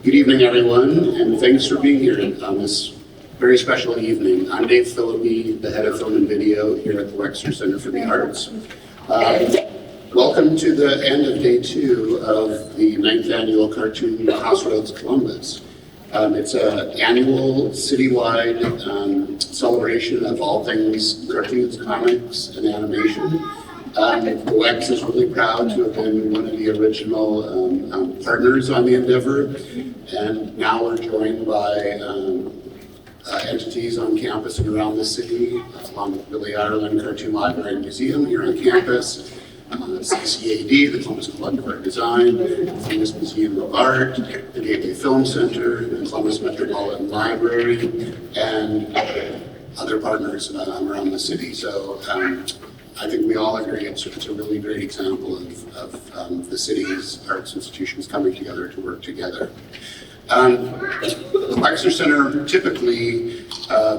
Good evening, everyone, and thanks for being here on this very special evening. I'm Dave Filipi, the head of film and video here at the Wexner Center for the Arts. Welcome to the end of day 2 of the 9th annual Cartoon Crossroads Columbus. It's an annual citywide celebration of all things cartoons, comics, and animation. The Wex is really proud to have been one of the original partners on the endeavor, and now we're joined by entities on campus and around the city, along with Billy Ireland Cartoon Library and Museum here on campus, CCAD, the Columbus Collective Art Design, the Columbus Museum of Art, the Gateway Film Center, the Columbus Metropolitan Library, and other partners around the city. So I think we all agree it's a really great example of the city's arts institutions coming together to work together. The Wexner Center typically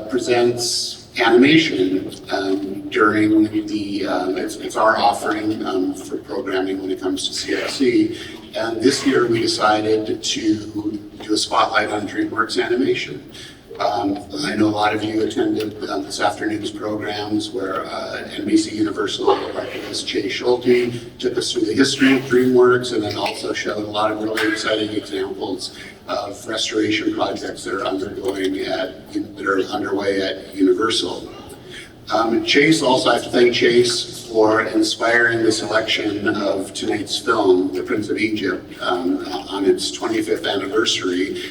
presents animation during the, it's our offering for programming when it comes to CXC. And this year we decided to do a spotlight on DreamWorks Animation. I know a lot of you attended this afternoon's programs where NBC Universal archivist Jay Schulte took us through the history of DreamWorks and then also showed a lot of really exciting examples of restoration projects that are underway at Universal. Chase, also I have to thank Chase for inspiring the selection of tonight's film, The Prince of Egypt, on its 25th anniversary.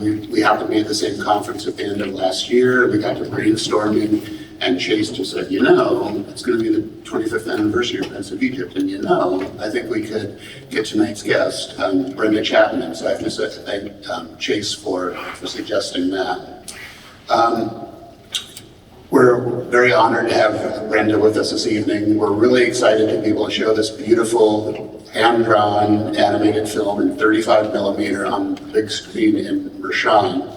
We happened to be at the same conference at the end of last year. We got to brainstorming, and Chase just said, you know, it's going to be the 25th anniversary of Prince of Egypt, and you know, I think we could get tonight's guest, Brenda Chapman. So I have to thank Chase for suggesting that. We're very honored to have Brenda with us this evening. We're really excited to be able to show this beautiful hand-drawn animated film in 35 millimeter on the big screen in Mershon.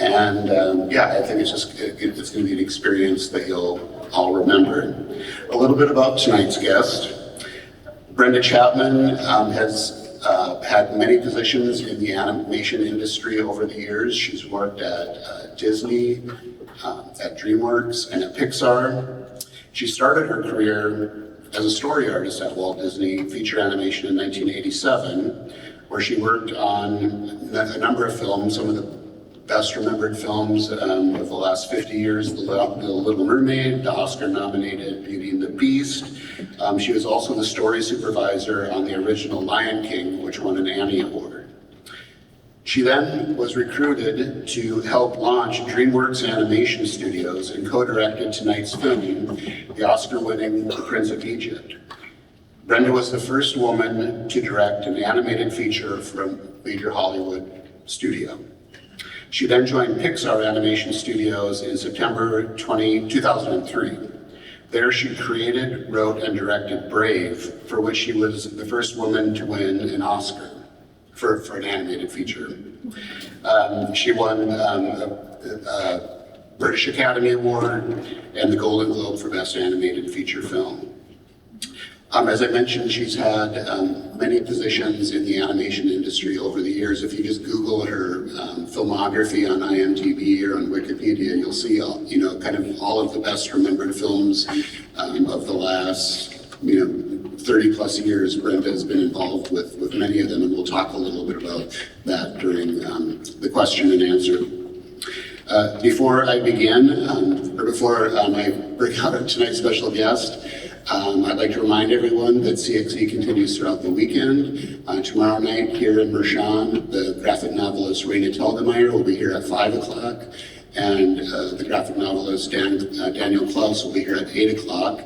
And yeah, I think it's going to be an experience that you'll all remember. A little bit about tonight's guest. Brenda Chapman has had many positions in the animation industry over the years. She's worked at Disney, at DreamWorks, and at Pixar. She started her career as a story artist at Walt Disney Feature Animation in 1987, where she worked on a number of films, some of the best remembered films of the last 50 years, The Little Mermaid, the Oscar-nominated Beauty and the Beast. She was also the story supervisor on the original Lion King, which won an Annie Award. She then was recruited to help launch DreamWorks Animation Studios and co-directed tonight's film, the Oscar-winning The Prince of Egypt. Brenda was the first woman to direct an animated feature from a major Hollywood studio. She then joined Pixar Animation Studios in September 2003. There she created, wrote, and directed Brave, for which she was the first woman to win an Oscar for an animated feature. She won a British Academy Award and the Golden Globe for Best Animated Feature Film. As I mentioned, she's had many positions in the animation industry over the years. If you just Google her filmography on IMDb or on Wikipedia, you'll see kind of all of the best remembered films of the last 30 plus years. Brenda has been involved with many of them, and we'll talk a little bit about that during the question and answer. Before I begin, or before I bring out tonight's special guest, I'd like to remind everyone that CXE continues throughout the weekend. Tomorrow night here in Mershon, the graphic novelist Raina Telgemeier will be here at 5 o'clock, and the graphic novelist Daniel Klaus will be here at 8 o'clock.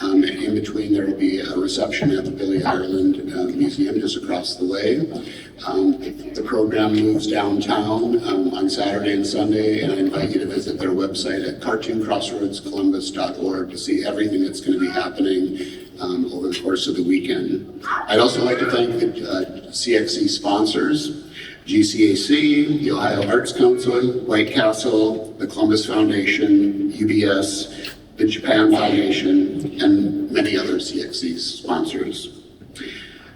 And in between there will be a reception at the Billy Ireland Museum just across the way. The program moves downtown on Saturday and Sunday, and I invite you to visit their website at cartooncrossroadscolumbus.org to see everything that's going to be happening over the course of the weekend. I'd also like to thank the CXC sponsors, GCAC, the Ohio Arts Council, White Castle, the Columbus Foundation, UBS, the Japan Foundation, and many other CXC sponsors.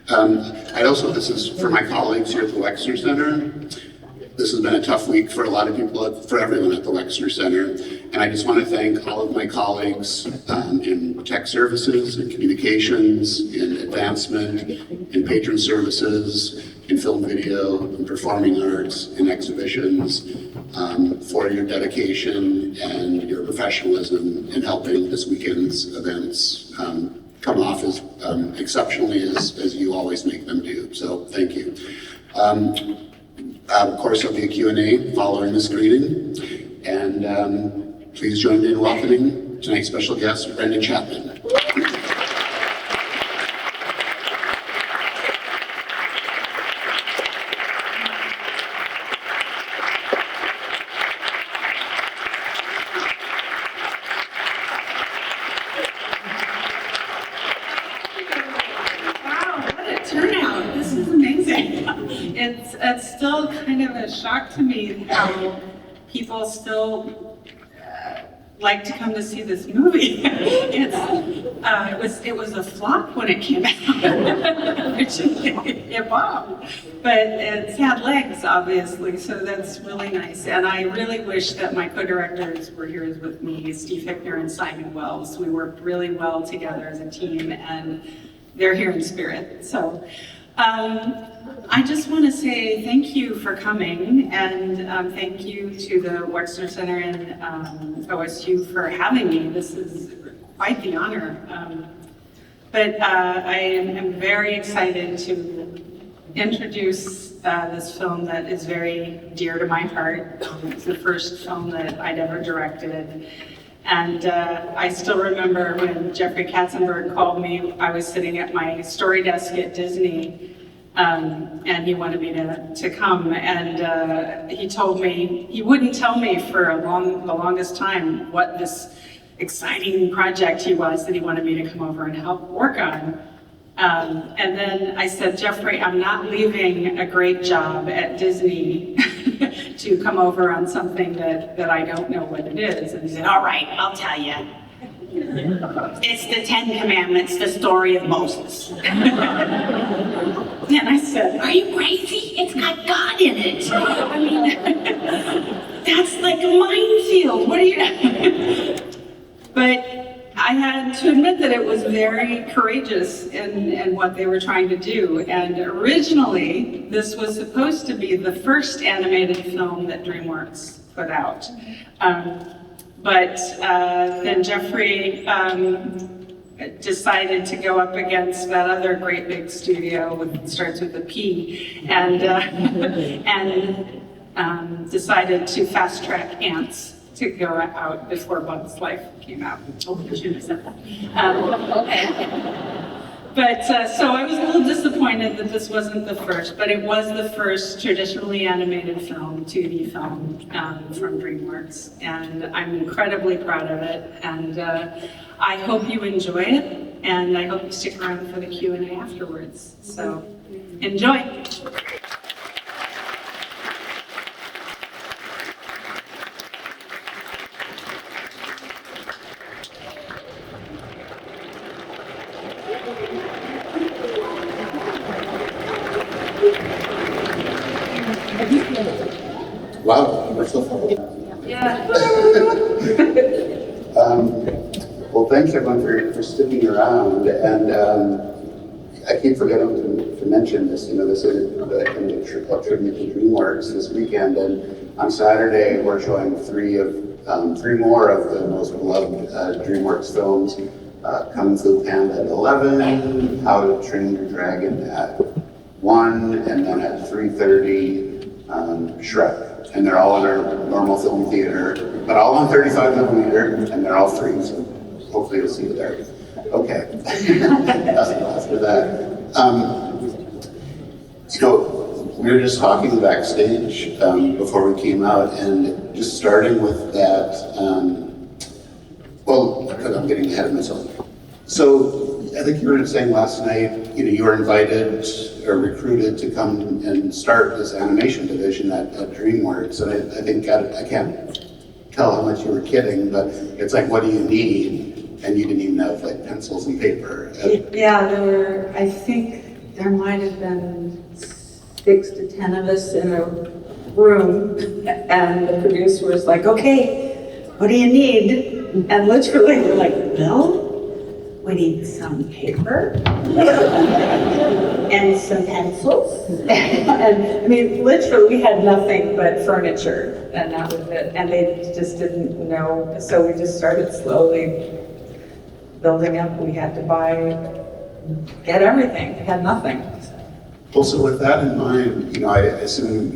This is for my colleagues here at the Wexner Center. This has been a tough week for a lot of people, for everyone at the Wexner Center. And I just want to thank all of my colleagues in tech services, in communications, in advancement, in patron services, in film video, in performing arts, in exhibitions, for your dedication and your professionalism in helping this weekend's events come off as exceptionally as you always make them do. So thank you. Of course, there'll be a Q&A following the screening. And please join me in welcoming tonight's special guest, Brenda Chapman. It's still kind of a shock to me how people still like to come to see this movie. It was a flop when it came out. It bombed, but it's had legs, obviously, so that's really nice. And I really wish that my co-directors were here with me, Steve Hickner and Simon Wells. We worked really well together as a team, and they're here in spirit. So. I just want to say thank you for coming, and thank you to the Wexner Center and OSU for having me. This is quite the honor. But I am very excited to introduce this film that is very dear to my heart. It's the first film that I'd ever directed. And I still remember when Jeffrey Katzenberg called me. I was sitting at my story desk at Disney, and he wanted me to come. And he told me, he wouldn't tell me for the longest time what this exciting project he wanted me to come over and help work on. And then I said, Jeffrey, I'm not leaving a great job at Disney to come over on something that I don't know what it is. And he said, all right, I'll tell you. It's the 10 Commandments, the story of Moses. And I said, are you crazy? It's got God in it. I mean, that's like a minefield. What are you? But I had to admit that it was very courageous in what they were trying to do. And originally, this was supposed to be the first animated film that DreamWorks put out. But then Jeffrey decided to go up against that other great big studio, starts with a P, and decided to fast track Antz to go out before Bug's Life came out. Oh, I shouldn't have said that. But so I was a little disappointed that this wasn't the first, but it was the first traditionally animated film, 2D film, from DreamWorks. And I'm incredibly proud of it. And I hope you enjoy it. And I hope you stick around for the Q&A afterwards. So enjoy. Wow, we're so far. Yeah. Well, thanks everyone for sticking around. And I keep forgetting to mention this. You know, this is a tribute to DreamWorks this weekend. And on Saturday, we're showing three more of the most beloved DreamWorks films: Kung Fu Panda at 11, How to Train Your Dragon at 1, and then at 3:30, Shrek. And they're all in our normal film theater, but all on 35mm, and they're all free, so hopefully you'll see you there. Okay, that's enough for that. We were just talking backstage before we came out, and just starting with that, I'm getting ahead of myself. So I think you were saying last night, you were invited or recruited to come and start this animation division at DreamWorks. And I think, I can't tell how much you were kidding, but it's like, what do you need? And you didn't even have like pencils and paper. Yeah, there were, I think there might have been 6 to 10 of us in a room, and the producer was like, okay, what do you need? And literally we're like, Bill, we need some paper and some pencils. And I mean, literally we had nothing but furniture, and that was it. And they just didn't know, so we just started slowly building up. We had to get everything, we had nothing. Well, so with that in mind, I assume,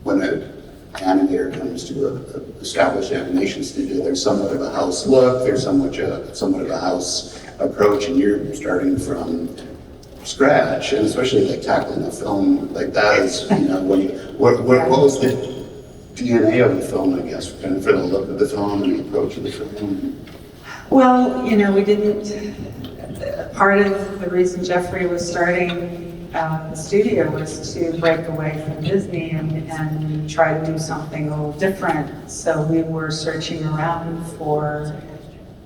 when an animator comes to an established animation studio, there's somewhat of a house look, there's somewhat of a house approach, and you're starting from scratch, and especially like tackling a film like that is, what was the DNA of the film, I guess, kind of for the look of the film and the approach of the film? Well, we didn't, part of the reason Jeffrey was starting the studio was to break away from Disney and try to do something a little different. So we were searching around for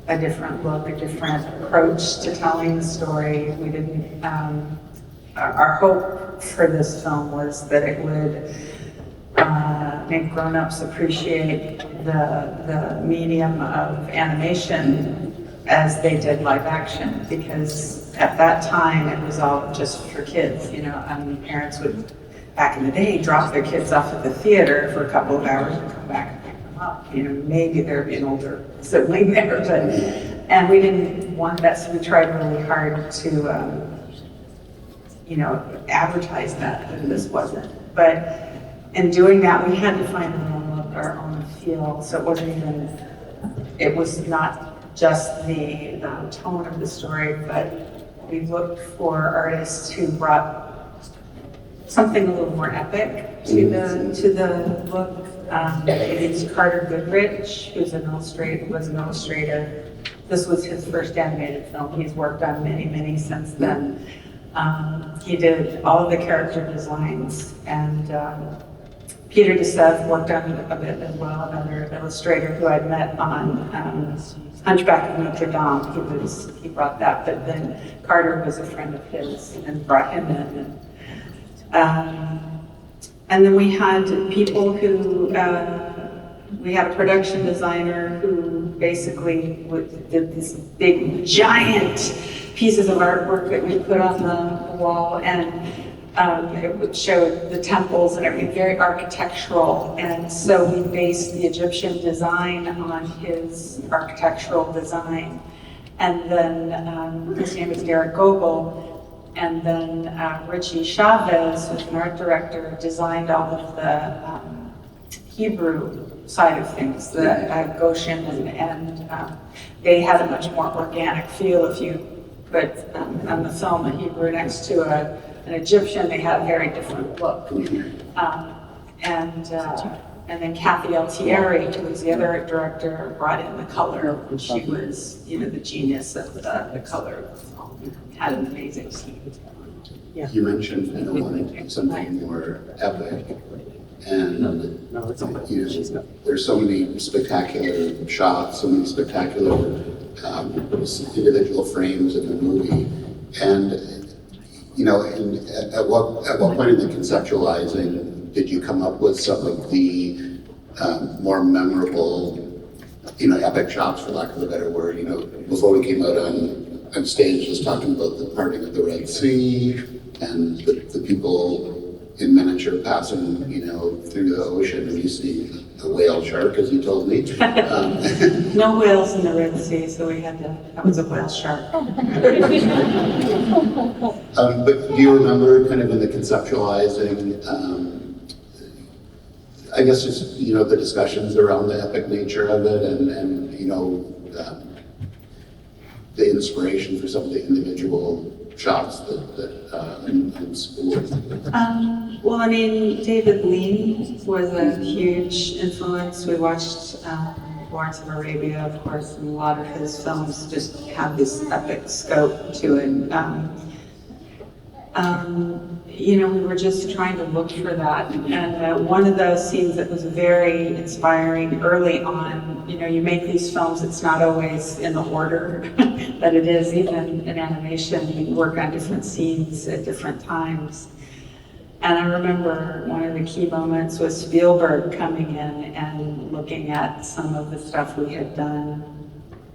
a different look, a different approach to telling the story. We didn't, our hope for this film was that it would make grown-ups appreciate the medium of animation as they did live action, because at that time it was all just for kids. Parents would, back in the day, drop their kids off at the theater for a couple of hours and come back and pick them up. Maybe there'd be an older sibling there, and we didn't want that, so we tried really hard to, advertise that, and this wasn't. But in doing that, we had to find our own look, our own feel. So it was not just the tone of the story, but we looked for artists who brought something a little more epic to the look. It's Carter Goodrich, who's was an illustrator. This was his first animated film. He's worked on many since then. He did all of the character designs, and Peter DeSeth worked on it a bit as well, another illustrator who I'd met on Hunchback of Notre Dame. He brought that, but then Carter was a friend of his and brought him in. And then we had people who, we had a production designer who basically did these big, giant pieces of artwork that we put on the wall, and it would show the temples and everything, very architectural. And so we based the Egyptian design on his architectural design. And then his name is Derek Gogol. And then Richie Chavez, who's an art director, designed all of the Hebrew side of things, the Goshen, and they had a much more organic feel. If you put on the film a Hebrew next to an Egyptian, they had a very different look. And then Kathy Altieri, who was the other art director, brought in the color. She was, the genius of the color of the film. Had an amazing scene. Yeah. You mentioned wanting to do something more epic, and there's so many spectacular shots, so many spectacular individual frames in the movie, and at what point in the conceptualizing did you come up with some of the more memorable, epic shots, for lack of a better word? Before we came out on stage, just talking about the parting of the Red Sea and the people in miniature passing, through the ocean, and you see a whale shark, as you told me. No whales in the Red Sea, so that was a whale shark. But do you remember kind of in the conceptualizing, I guess just, the discussions around the epic nature of it, and the inspiration for some of the individual shots in school? Well, David Lean was a huge influence. We watched Lawrence of Arabia, of course, and a lot of his films just have this epic scope to it. we were just trying to look for that. And one of those scenes that was very inspiring early on, you make these films, it's not always in the order that it is even in animation. You work on different scenes at different times. And I remember one of the key moments was Spielberg coming in and looking at some of the stuff we had done.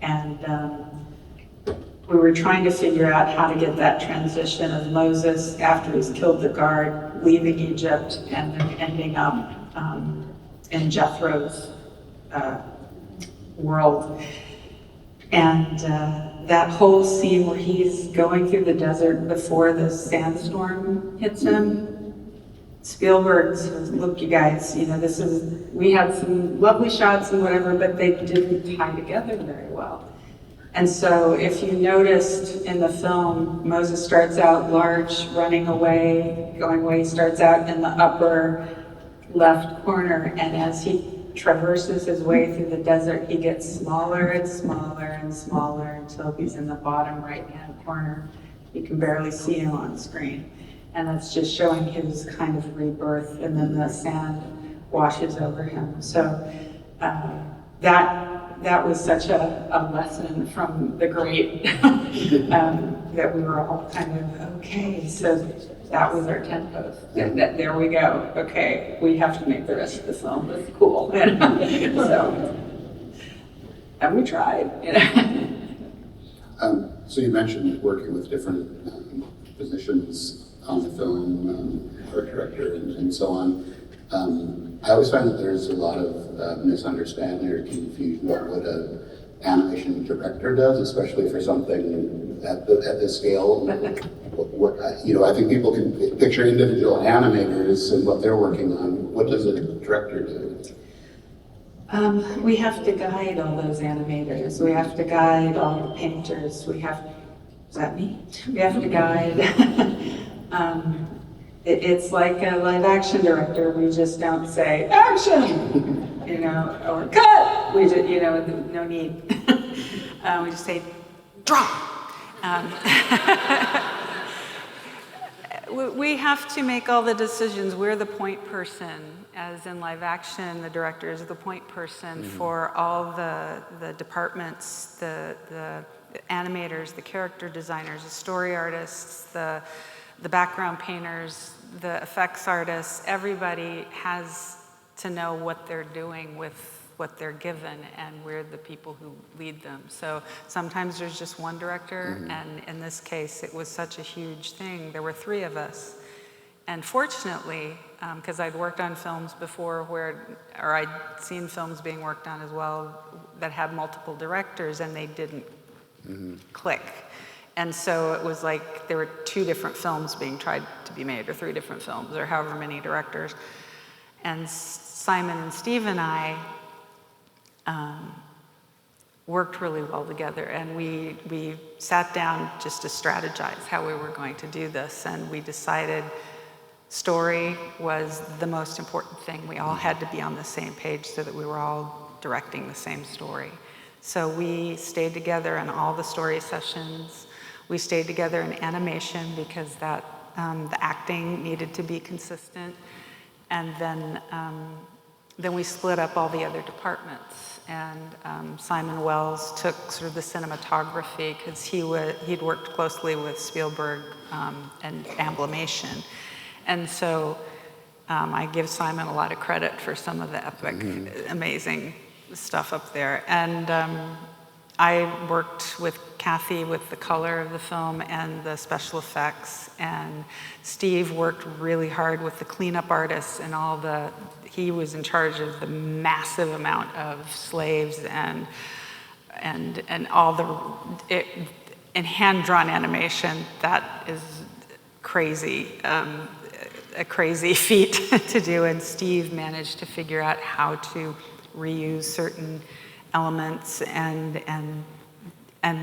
And we were trying to figure out how to get that transition of Moses after he's killed the guard, leaving Egypt, and then ending up in Jethro's world. And that whole scene where he's going through the desert before the sandstorm hits him, Spielberg says, look, you guys, we had some lovely shots and whatever, but they didn't tie together very well. And so if you noticed in the film, Moses starts out large, running away, going away, starts out in the upper left corner, and as he traverses his way through the desert, he gets smaller and smaller and smaller until he's in the bottom right-hand corner. You can barely see him on screen. And that's just showing his kind of rebirth, and then the sand washes over him. So that was such a lesson from the great that we were all kind of, okay, so that was our 10 post. There we go. Okay, we have to make the rest of the film look cool. So, and we tried. So you mentioned working with different positions on the film, art director, and so on. I always find that there's a lot of misunderstanding or confusion about what an animation director does, especially for something at this scale. I think people can picture individual animators and what they're working on. What does a director do? We have to guide all those animators. We have to guide all the painters. Is that me? We have to guide. It's like a live action director. We just don't say action, or cut. We just, no need. We just say draw. We have to make all the decisions. We're the point person, as in live action. The director is the point person for all the departments, the animators, the character designers, the story artists, the background painters, the effects artists. Everybody has to know what they're doing with what they're given, and we're the people who lead them. So sometimes there's just one director, and in this case, it was such a huge thing. There were 3 of us. And fortunately, because I'd worked on films before or I'd seen films being worked on as well that had multiple directors, and they didn't click. And so it was like there were 2 different films being tried to be made, or 3 different films, or however many directors. And Simon and Steve and I worked really well together, and we sat down just to strategize how we were going to do this, and we decided story was the most important thing. We all had to be on the same page so that we were all directing the same story. So we stayed together in all the story sessions. We stayed together in animation because the acting needed to be consistent. And then we split up all the other departments. And Simon Wells took sort of the cinematography because he'd worked closely with Spielberg and Amblimation. And so I give Simon a lot of credit for some of the epic, amazing stuff up there. And I worked with Kathy with the color of the film and the special effects, and Steve worked really hard with the cleanup artists and he was in charge of the massive amount of slaves and all in hand-drawn animation. That is crazy, a crazy feat to do, and Steve managed to figure out how to reuse certain elements and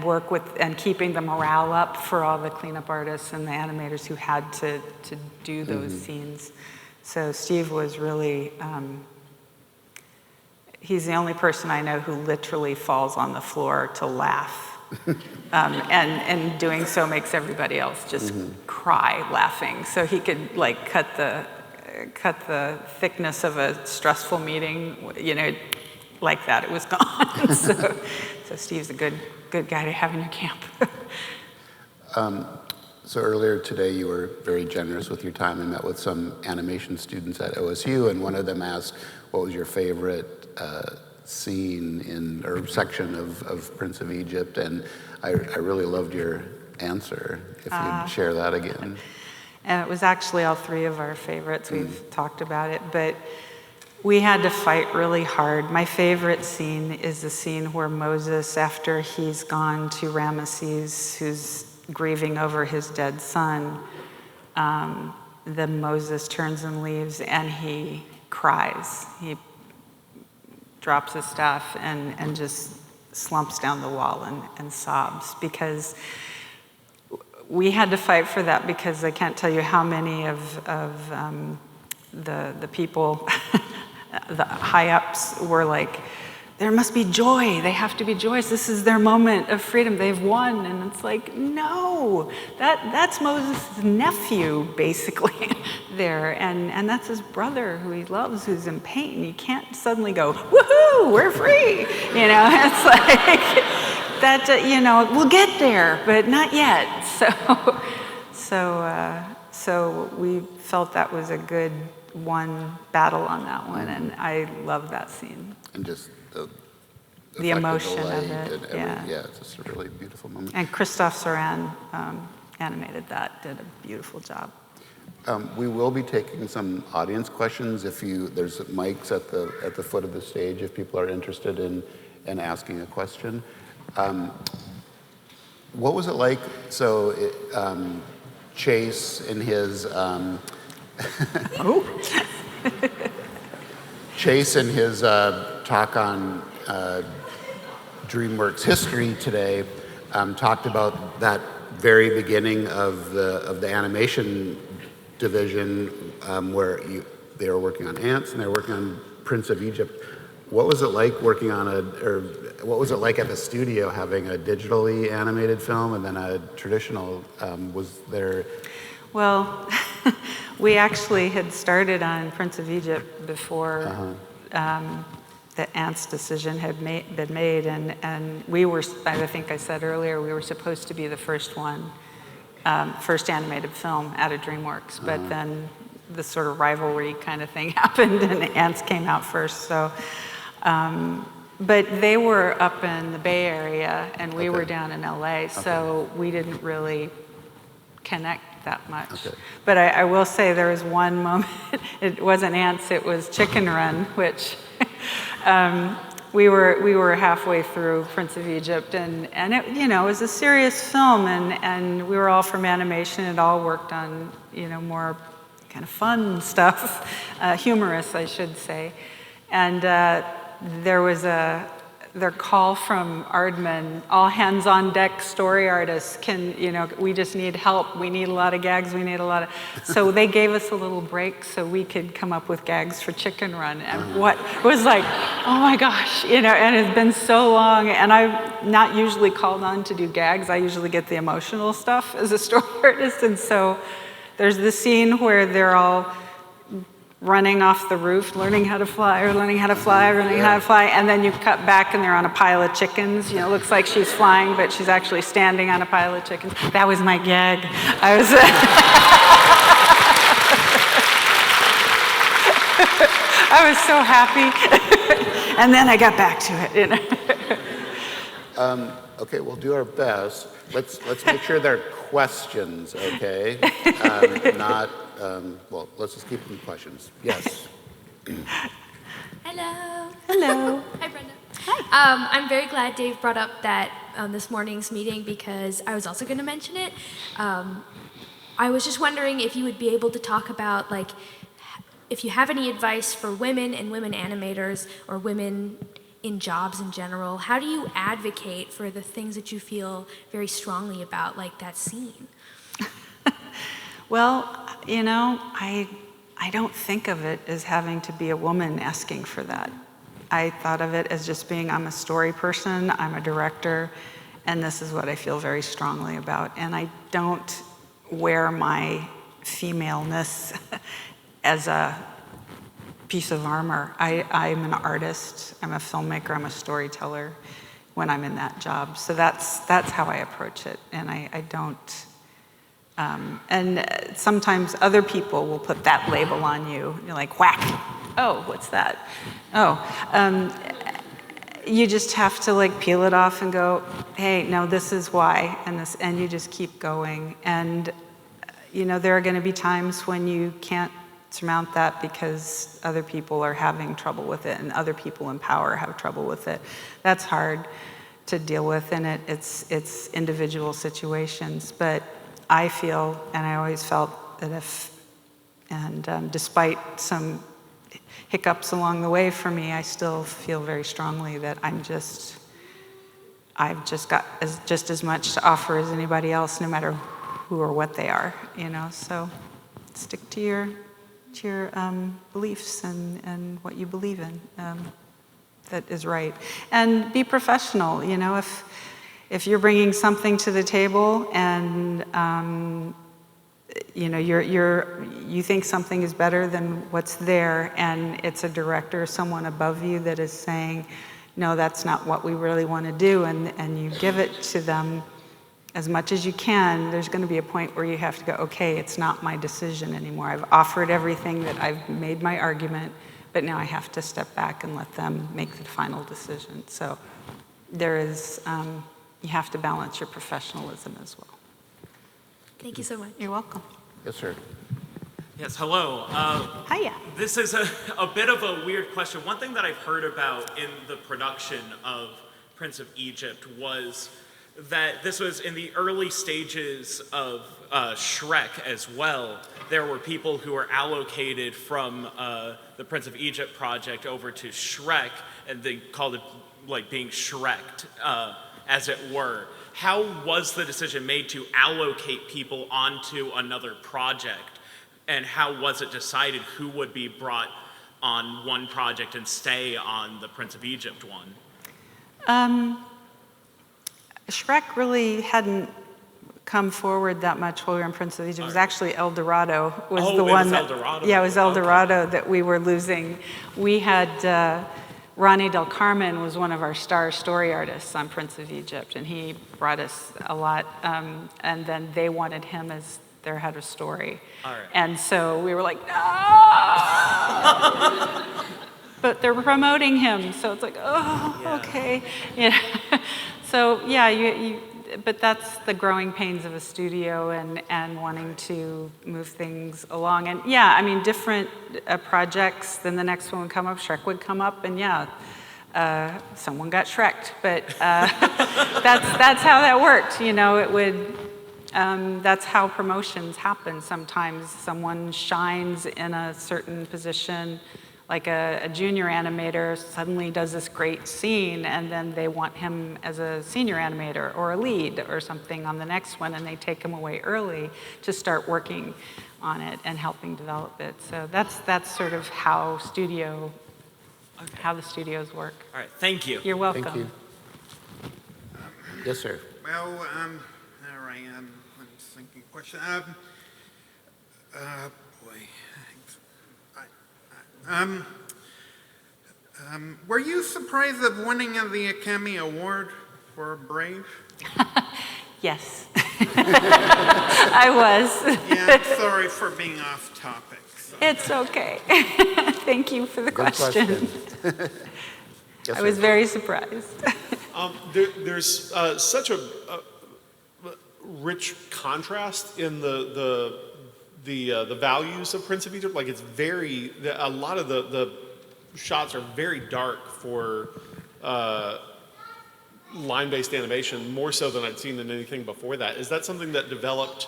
work with and keeping the morale up for all the cleanup artists and the animators who had to do those scenes. So Steve was really, he's the only person I know who literally falls on the floor to laugh And doing so makes everybody else just cry laughing. So he could like cut the thickness of a stressful meeting, you know, like that. It was gone. So Steve's a good guy to have in your camp. So earlier today, you were very generous with your time and met with some animation students at OSU, and one of them asked, what was your favorite scene or section of Prince of Egypt? And I really loved your answer, if you'd share that again. And it was actually all three of our favorites. We've talked about it, but we had to fight really hard. My favorite scene is the scene where Moses, after he's gone to Ramesses, who's grieving over his dead son, then Moses turns and leaves and he cries. He drops his staff and just slumps down the wall and sobs, because we had to fight for that, because I can't tell you how many of the people, the high-ups were like, there must be joy, they have to be joyous, this is their moment of freedom, they've won. And it's like, no, that's Moses' nephew, basically, there. And that's his brother who he loves, who's in pain. You can't suddenly go, woohoo, we're free. You know, it's like, that, you know, we'll get there, but not yet. So we felt that was a good battle on that one, and I love that scene. And just the emotion of it, yeah, it's just a really beautiful moment. And Christophe Soran animated that, did a beautiful job. We will be taking some audience questions. There's mics at the foot of the stage if people are interested in asking a question. What was it like? So, Chase in his Chase in his talk on DreamWorks history today talked about that very beginning of the animation division where they were working on Antz and they were working on Prince of Egypt. What was it like working on what was it like at the studio having a digitally animated film and then a traditional? Was there? Well, we actually had started on Prince of Egypt before the Antz decision had been made, and we were, I think I said earlier, we were supposed to be the first animated film out of DreamWorks, but then this sort of rivalry kind of thing happened and Antz came out first. So, but they were up in the Bay Area and we were down in LA, so we didn't really connect that much. But I will say there was one moment, it wasn't Antz, it was Chicken Run, which we were halfway through Prince of Egypt, and it, you know, it was a serious film, and we were all from animation. It all worked on, you know, more kind of fun stuff, humorous, I should say. And there was their call from Aardman, all hands on deck story artists, we just need help. We need a lot of gags, so they gave us a little break so we could come up with gags for Chicken Run. And what was like, oh my gosh, you know, and it's been so long, and I'm not usually called on to do gags. I usually get the emotional stuff as a story artist, and so there's this scene where they're all running off the roof, learning how to fly, and then you cut back and they're on a pile of chickens. You know, it looks like she's flying, but she's actually standing on a pile of chickens. That was my gag. I was so happy. And then I got back to it, you know. Okay, we'll do our best. Let's make sure they're questions, okay? Well, let's just keep them questions. Yes. Hello. Hello. Hi, Brenda. Hi. I'm very glad Dave brought up that this morning's meeting, because I was also going to mention it. I was just wondering if you would be able to talk about, like, if you have any advice for women and women animators or women in jobs in general. How do you advocate for the things that you feel very strongly about, like that scene? Well, you know, I don't think of it as having to be a woman asking for that. I thought of it as just being, I'm a story person, I'm a director, and this is what I feel very strongly about. And I don't wear my femaleness as a piece of armor. I'm an artist, I'm a filmmaker, I'm a storyteller when I'm in that job. So that's how I approach it, and I don't, and sometimes other people will put that label on you. You're like, whack, oh, what's that? Oh, you just have to like peel it off and go, hey, no, this is why, and you just keep going. And you know, there are going to be times when you can't surmount that because other people are having trouble with it, and other people in power have trouble with it. That's hard to deal with, and it's individual situations. But I feel, and I always felt that despite some hiccups along the way for me, I still feel very strongly that I've just got just as much to offer as anybody else, no matter who or what they are, you know. So stick to your beliefs and what you believe in. That is right, and be professional. You know, if you're bringing something to the table and you know you think something is better than what's there, and it's a director or someone above you that is saying, no, that's not what we really want to do, and you give it to them as much as you can, there's going to be a point where you have to go, okay, it's not my decision anymore. I've offered everything, that I've made my argument, but now I have to step back and let them make the final decision. So there is, you have to balance your professionalism as well. Thank you so much. You're welcome. Yes, sir. Yes, hello. Hiya. This is a bit of a weird question. One thing that I've heard about in the production of Prince of Egypt was that this was in the early stages of Shrek as well. There were people who were allocated from the Prince of Egypt project over to Shrek, and they called it like being Shrek'd, as it were. How was the decision made to allocate people onto another project? And how was it decided who would be brought on one project and stay on the Prince of Egypt one? Shrek really hadn't come forward that much while we were in Prince of Egypt. It was actually El Dorado was the one that, yeah, it was El Dorado that we were losing. We had Ronnie Del Carmen was one of our star story artists on Prince of Egypt, and he brought us a lot, and then they wanted him as their head of story. All right. And so we were like, no! But they're promoting him, so it's like, oh, yeah. Okay. Yeah. So yeah, but that's the growing pains of a studio and wanting to move things along. And yeah, I mean, different projects, then the next one would come up, Shrek would come up, and yeah, someone got Shrek'd. But that's how that worked, you know. It would. That's how promotions happen. Sometimes someone shines in a certain position, like a junior animator suddenly does this great scene, and then they want him as a senior animator or a lead or something on the next one, and they take him away early to start working on it and helping develop it. So that's sort of how the studios work. All right, thank you. You're welcome. Thank you. Yes, sir. Well, there I am. I'm just thinking question. Boy. Were you surprised of winning the Academy Award for Brave? Yes. I was. Yeah, I'm sorry for being off topic. So. It's okay. Thank you for the question. Yes, I was sir. very surprised. There's such a rich contrast in the values of Prince of Egypt. Like it's very, a lot of the shots are very dark for line-based animation, more so than I'd seen in anything before that. Is that something that developed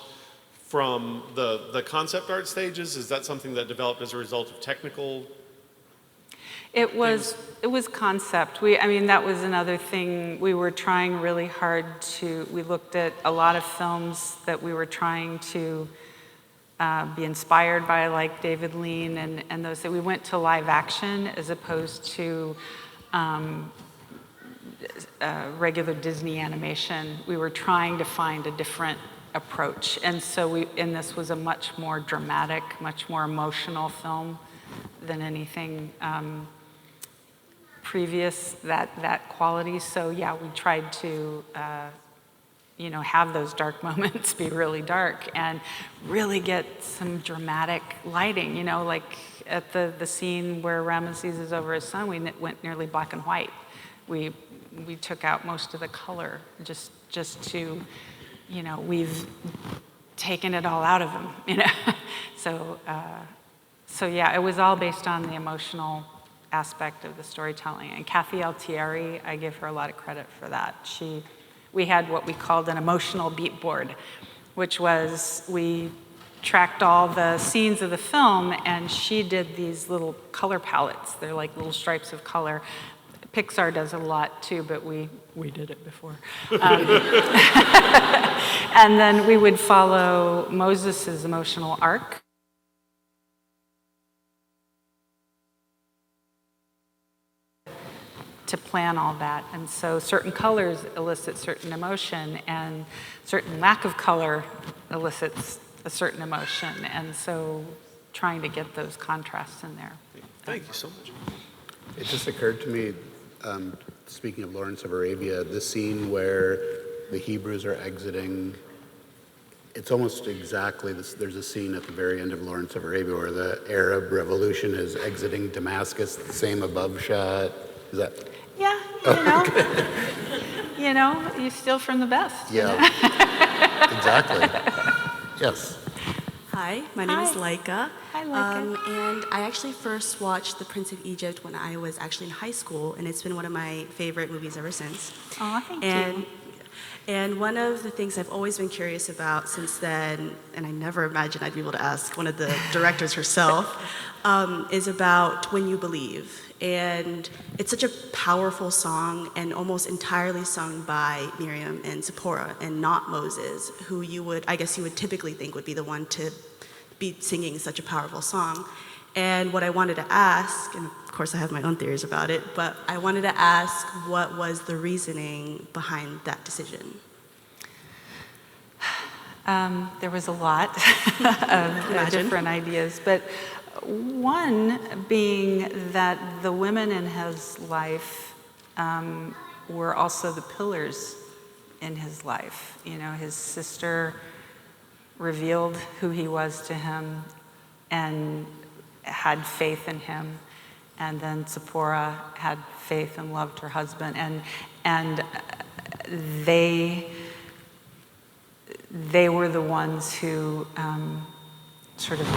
from the concept art stages? Is that something that developed as a result of technical? It was concept. I mean, that was another thing. We were trying really hard we looked at a lot of films that we were trying to be inspired by, like David Lean and those that we went to live action as opposed to regular Disney animation. We were trying to find a different approach. And so this was a much more dramatic, much more emotional film than anything previous, that quality. So yeah, we tried to, have those dark moments be really dark and really get some dramatic lighting, like at the scene where Ramesses is over his son, we went nearly black and white. We took out most of the color just to, we've taken it all out of him, So yeah, it was all based on the emotional aspect of the storytelling. And Kathy Altieri, I give her a lot of credit for that. We had what we called an emotional beat board, which was we tracked all the scenes of the film, and she did these little color palettes. They're like little stripes of color. Pixar does a lot too, but we did it before. And then we would follow Moses' emotional arc. To plan all that. And so certain colors elicit certain emotion, and certain lack of color elicits a certain emotion. And so trying to get those contrasts in there. Thank you so much. It just occurred to me, speaking of Lawrence of Arabia, the scene where the Hebrews are exiting, it's almost exactly this. There's a scene at the very end of Lawrence of Arabia where the Arab Revolution is exiting Damascus, the same above shot. Is that? Yeah, you steal from the best. Yeah, exactly. Yes. Hi, my name is Laika. Hi, Laika. And I actually first watched The Prince of Egypt when I was actually in high school, and it's been one of my favorite movies ever since. Oh, thank you. And one of the things I've always been curious about since then, and I never imagined I'd be able to ask one of the directors herself, is about When You Believe. And it's such a powerful song and almost entirely sung by Miriam and Zipporah and not Moses, who you would typically think would be the one to be singing such a powerful song. And what I wanted to ask, and of course I have my own theories about it, but I wanted to ask what was the reasoning behind that decision? There was a lot of different ideas, but one being that the women in his life were also the pillars in his life. His sister revealed who he was to him and had faith in him, and then Zipporah had faith and loved her husband, and they were the ones who sort of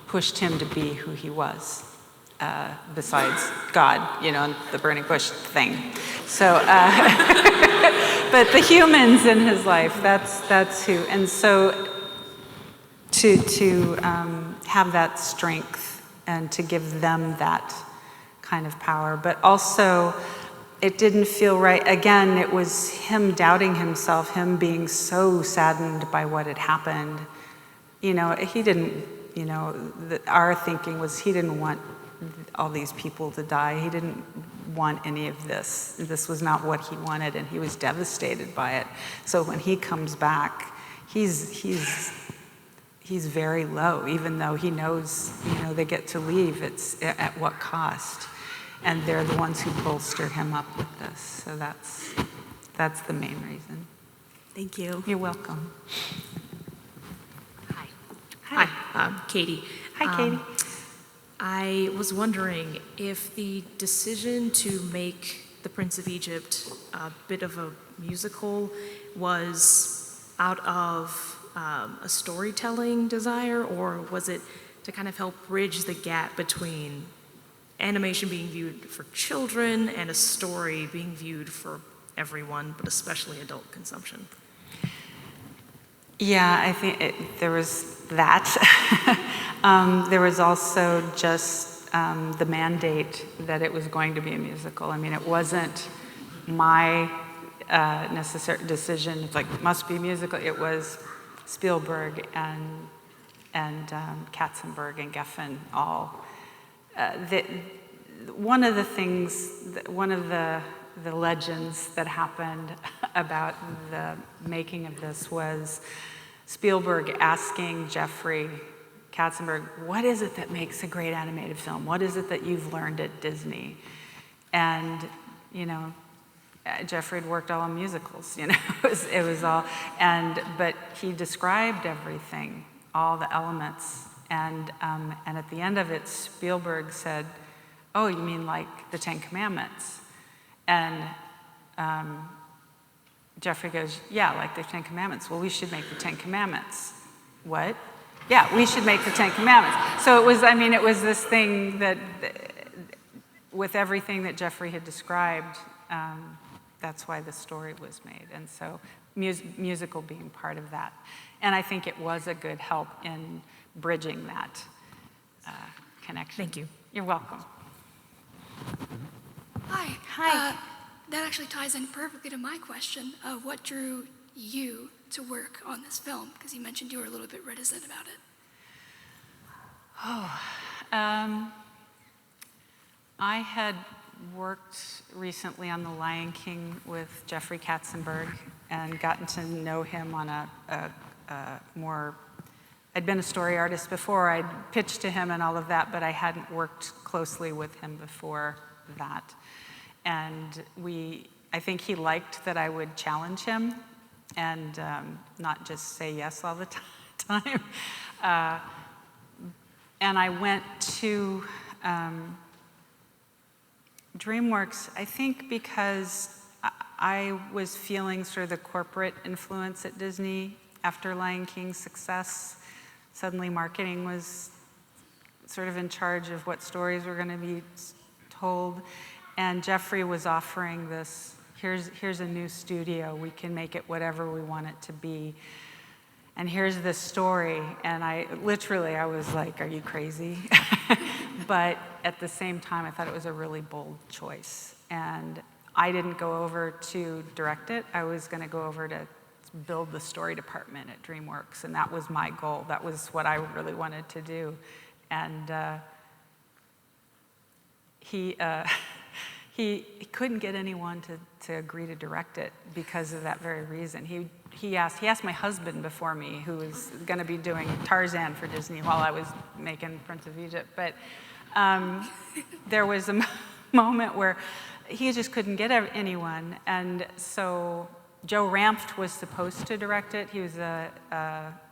pushed him to be who he was, besides God, the burning bush thing. So, but the humans in his life, that's who. And so to have that strength and to give them that kind of power. But also, it didn't feel right. Again, it was him doubting himself, him being so saddened by what had happened. He didn't, our thinking was he didn't want all these people to die. He didn't want any of this. This was not what he wanted, and he was devastated by it. So when he comes back, he's very low, even though he knows, they get to leave. It's at what cost? And they're the ones who bolster him up with this. So that's the main reason. Thank you. You're welcome. Hi, I'm Katie. Hi, Katie. I was wondering if the decision to make The Prince of Egypt a bit of a musical was out of a storytelling desire, or was it to kind of help bridge the gap between animation being viewed for children and a story being viewed for everyone, but especially adult consumption? Yeah, I think there was that. There was also just the mandate that it was going to be a musical. I mean, it wasn't my necessary decision, it's like, it must be musical. It was Spielberg and Katzenberg and Geffen all. One of the the legends that happened about the making of this was Spielberg asking Jeffrey Katzenberg, what is it that makes a great animated film? What is it that you've learned at Disney? And, you know, Jeffrey had worked all on musicals, you know, it was all, but he described everything, all the elements, and at the end of it, Spielberg said, oh, you mean like the Ten Commandments? And Jeffrey goes, yeah, like the Ten Commandments. Well, we should make the Ten Commandments. What? Yeah, we should make the Ten Commandments. So it was, I mean, it was this thing that, with everything that Jeffrey had described, that's why the story was made. And so musical being part of that. And I think it was a good help in bridging that connection. Thank you. You're welcome. Hi. Hi. That actually ties in perfectly to my question of what drew you to work on this film, because you mentioned you were a little bit reticent about it. I had worked recently on The Lion King with Jeffrey Katzenberg and gotten to know him on a more, I'd been a story artist before, I'd pitched to him and all of that, but I hadn't worked closely with him before that. And I think he liked that I would challenge him and not just say yes all the time. And I went to DreamWorks, I think because I was feeling sort of the corporate influence at Disney after Lion King's success. Suddenly marketing was sort of in charge of what stories were going to be told. And Jeffrey was offering this, here's a new studio, we can make it whatever we want it to be. And here's this story, and I was like, are you crazy? But at the same time, I thought it was a really bold choice. And I didn't go over to direct it. I was gonna go over to build the story department at DreamWorks, and that was my goal. That was what I really wanted to do. And he couldn't get anyone to agree to direct it because of that very reason. He asked my husband before me, who was going to be doing Tarzan for Disney while I was making Prince of Egypt. But there was a moment where he just couldn't get anyone. And so Joe Ranft was supposed to direct it. He was a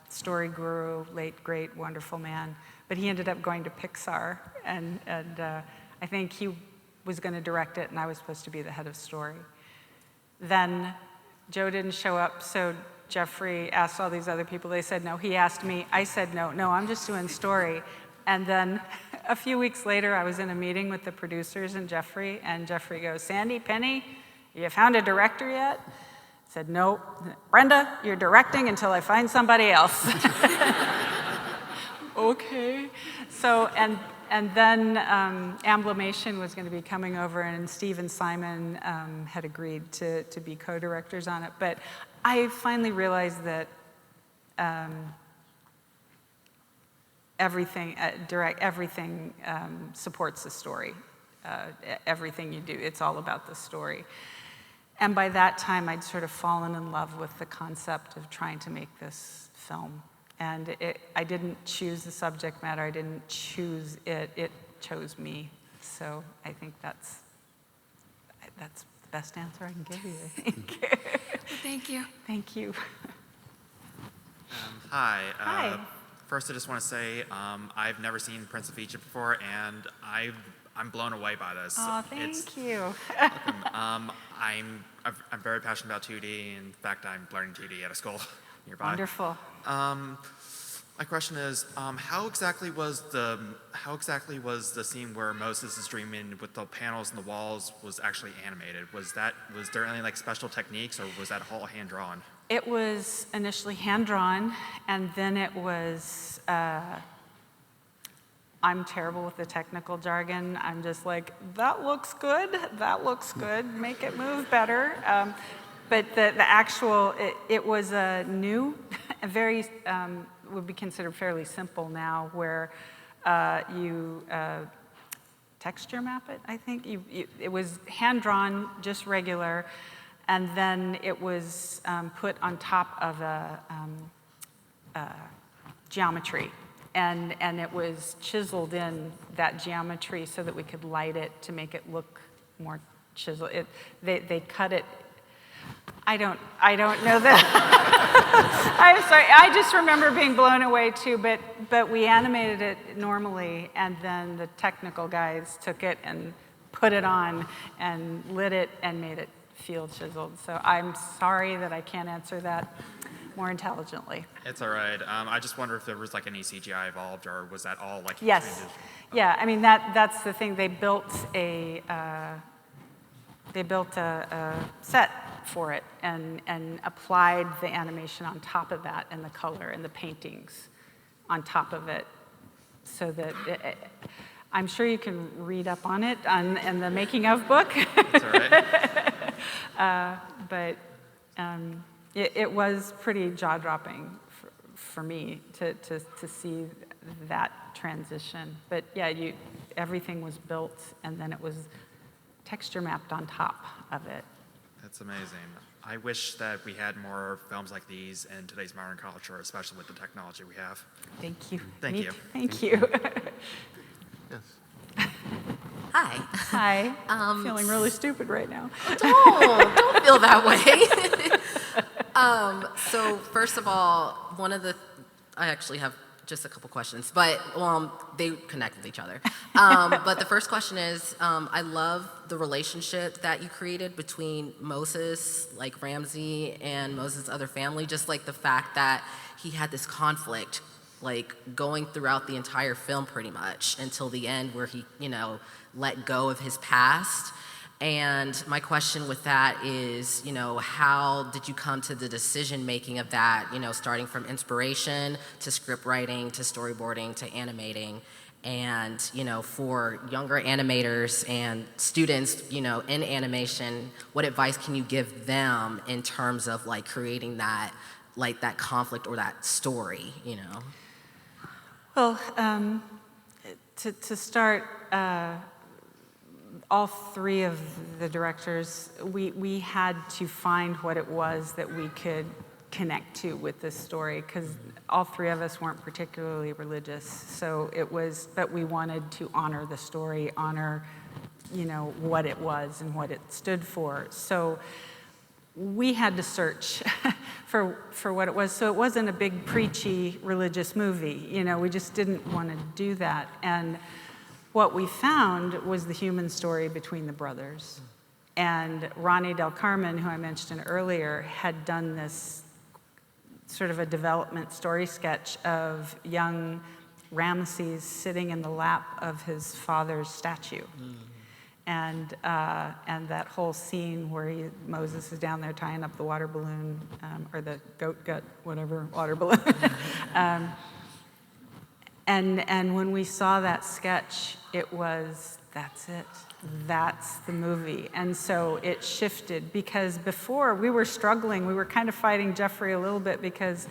story guru, late, great, wonderful man. But he ended up going to Pixar. And I think he was going to direct it, and I was supposed to be the head of story. Then Joe didn't show up, so Jeffrey asked all these other people. They said no. He asked me. I said no, I'm just doing story. And then a few weeks later, I was in a meeting with the producers and Jeffrey goes, Sandy, Penny, you found a director yet? I said, no. Brenda, you're directing until I find somebody else. Okay. So, and then Amblimation was going to be coming over, and Steve and Simon had agreed to be co-directors on it. But I finally realized that everything supports the story. Everything you do, it's all about the story. And by that time, I'd sort of fallen in love with the concept of trying to make this film. And I didn't choose the subject matter, I didn't choose it, it chose me. So I think that's the best answer I can give you, I think. Thank you. Thank you. Hi. Hi. First, I just want to say I've never seen Prince of Egypt before, and I'm blown away by this. Oh, thank you. I'm very passionate about 2D. In fact, I'm learning 2D at a school nearby. Wonderful. My question is, how exactly was the scene where Moses is dreaming with the panels and the walls was actually animated? Was there any like special techniques, or was that all hand drawn? It was initially hand drawn, and then it was. I'm terrible with the technical jargon. I'm just like, that looks good. That looks good. Make it move better. But the actual, it was a new, a very, would be considered fairly simple now, where you texture map it, I think. It was hand-drawn, just regular, and then it was put on top of a geometry. And it was chiseled in that geometry so that we could light it to make it look more chiseled. They cut it. I don't know that. I'm sorry. I just remember being blown away too. But we animated it normally, and then the technical guys took it and put it on and lit it and made it feel chiseled. So I'm sorry that I can't answer that more intelligently. It's all right. I just wonder if there was like any CGI involved, or was that all like? Yes. Yeah. I mean that's the thing. They built a set for it and applied the animation on top of that, and the color and the paintings on top of it, so that I'm sure you can read up on it in the making of book. That's all right. But it was pretty jaw-dropping for me to see that transition. But yeah, everything was built, and then it was texture mapped on top of it. That's amazing. I wish that we had more films like these in today's modern culture, especially with the technology we have. Thank you. Thank you. Thank you. Yes. Hi. Hi. Feeling really stupid right now. Don't feel that way. So first of all, I actually have just a couple questions, but they connect with each other. But the first question is, I love the relationship that you created between Moses, like Ramsey, and Moses' other family, just like the fact that he had this conflict like going throughout the entire film pretty much until the end where he, let go of his past. And my question with that is, how did you come to the decision making of that, starting from inspiration to script writing to storyboarding to animating? And, for younger animators and students, in animation, what advice can you give them in terms of like creating that, like that conflict or that story, Well, to start, all three of the directors, we had to find what it was that we could connect to with this story, because all three of us weren't particularly religious. So but we wanted to honor the story, honor, what it was and what it stood for. So we had to search for what it was. So it wasn't a big preachy religious movie. We just didn't want to do that. And what we found was the human story between the brothers. And Ronnie Del Carmen, who I mentioned earlier, had done this sort of a development story sketch of young Ramesses sitting in the lap of his father's statue. And that whole scene where Moses is down there tying up the water balloon, or the goat gut, whatever, water balloon. And when we saw that sketch, that's it. That's the movie. And so it shifted, because before we were struggling, we were kind of fighting Jeffrey a little bit, because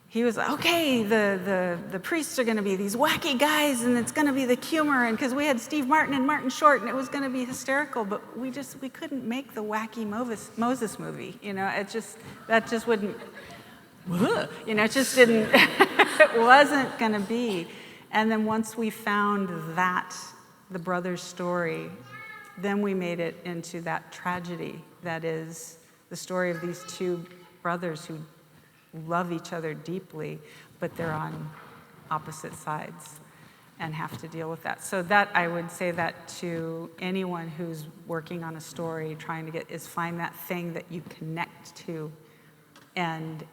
he was like, okay, the priests are going to be these wacky guys, and it's going to be the humor, and because we had Steve Martin and Martin Short, and it was going to be hysterical, but we couldn't make the wacky Moses movie. That just wouldn't. It just didn't. It wasn't going to be. And then once we found that, the brothers' story, then we made it into that tragedy that is the story of these two brothers who love each other deeply, but they're on opposite sides and have to deal with that. So that, I would say that to anyone who's working on a story, is find that thing that you connect to. And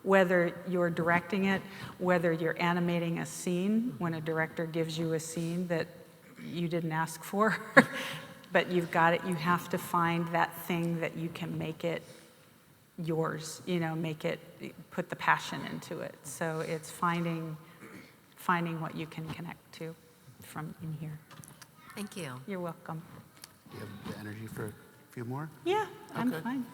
whether you're directing it, whether you're animating a scene, when a director gives you a scene that you didn't ask for, but you've got it, you have to find that thing that you can make it yours, put the passion into it. So it's finding what you can connect to from in here. Thank you. You're welcome. Do you have the energy for a few more? Yeah, I'm Okay. fine.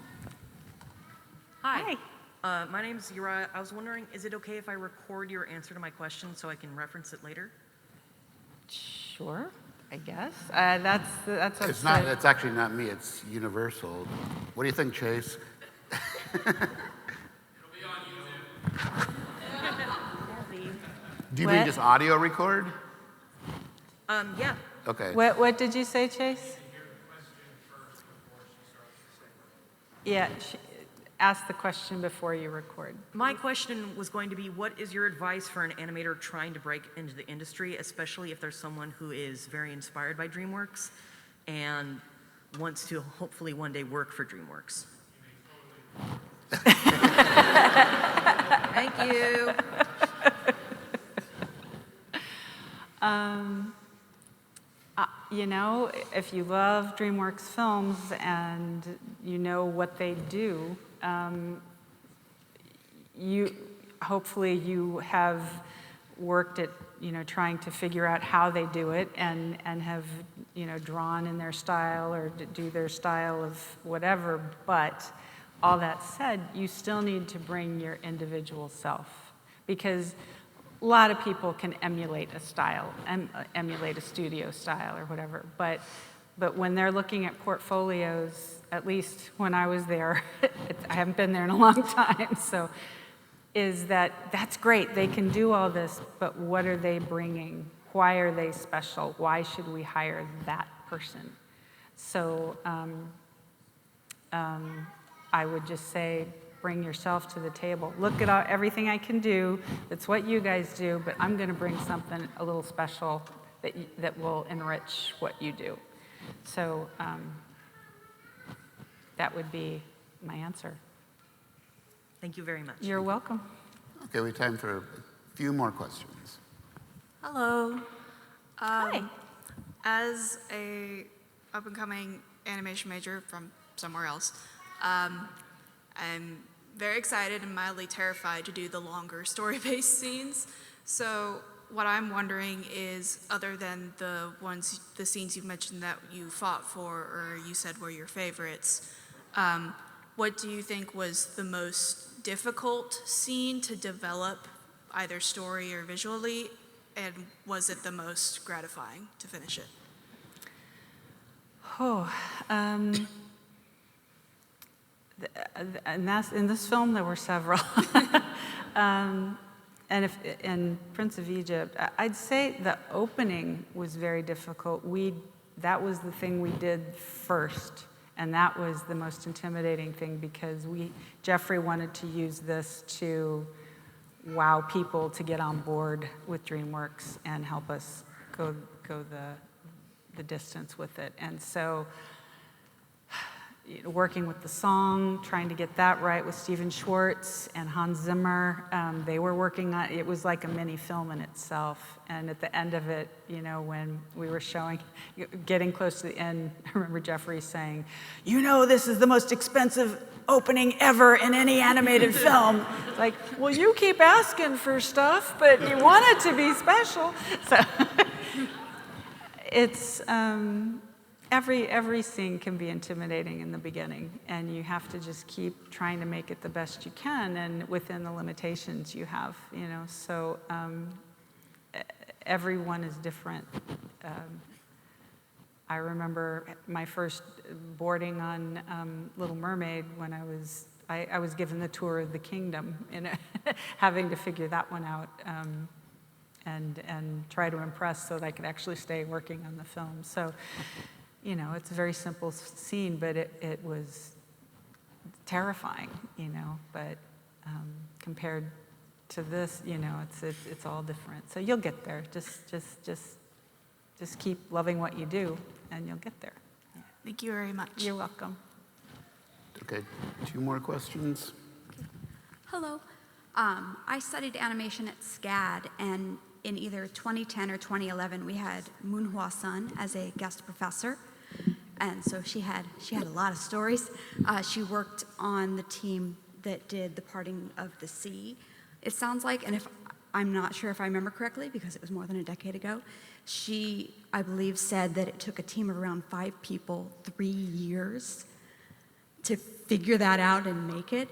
Hi. My name's Uriah. I was wondering, is it okay if I record your answer to my question so I can reference it later? Sure. I guess. That's It's not. It's actually not me. It's Universal. What do you think, Chase? Do you mean What? just audio record? Yeah. Okay. What did you say, Chase? Yeah, ask the question before you record. My question was going to be, what is your advice for an animator trying to break into the industry, especially if there's someone who is very inspired by DreamWorks and wants to hopefully one day work for DreamWorks? Thank you. You know, if you love DreamWorks films and you know what they do, hopefully you have worked at, trying to figure out how they do it and have, drawn in their style or do their style of whatever. But all that said, you still need to bring your individual self, because a lot of people can emulate a style, emulate a studio style or whatever, but when they're looking at portfolios, at least when I was there, I haven't been there in a long time, so is that's great, they can do all this, but what are they bringing? Why are they special? Why should we hire that person? So I would just say, bring yourself to the table. Look at everything I can do. That's what you guys do, but I'm going to bring something a little special that will enrich what you do. So that would be my answer. Thank you very much. You're welcome. Okay, we have time for a few more questions. Hello. Hi. As a up-and-coming animation major from somewhere else, I'm very excited and mildly terrified to do the longer story-based scenes. So what I'm wondering is, other than the scenes you've mentioned that you fought for or you said were your favorites, what do you think was the most difficult scene to develop, either story or visually, and was it the most gratifying to finish it? And in this film, there were several. And in Prince of Egypt, I'd say the opening was very difficult. That was the thing we did first, and that was the most intimidating thing, because Jeffrey wanted to use this to wow people to get on board with DreamWorks and help us go the distance with it. And so working with the song, trying to get that right with Stephen Schwartz and Hans Zimmer, they were working on it. Was like a mini film in itself. And at the end of it, when we were getting close to the end, I remember Jeffrey saying, this is the most expensive opening ever in any animated film. It's like, well, you keep asking for stuff, but you want it to be special. So it's, every scene can be intimidating in the beginning, and you have to just keep trying to make it the best you can and within the limitations you have, so everyone is different. I remember my first boarding on Little Mermaid when I was given the tour of the kingdom, having to figure that one out and try to impress so that I could actually stay working on the film. So, it's a very simple scene, but it was terrifying, but compared to this, it's all different. So you'll get there. Just keep loving what you do, and you'll get there. Thank you very much. You're welcome. Okay, 2 more questions. Hello. I studied animation at SCAD, and in either 2010 or 2011, we had Moonhwa Sun as a guest professor. And so she had a lot of stories. She worked on the team that did The Parting of the Sea. It sounds like, and I'm not sure if I remember correctly because it was more than a decade ago, she, I believe, said that it took a team of around 5 people 3 years to figure that out and make it.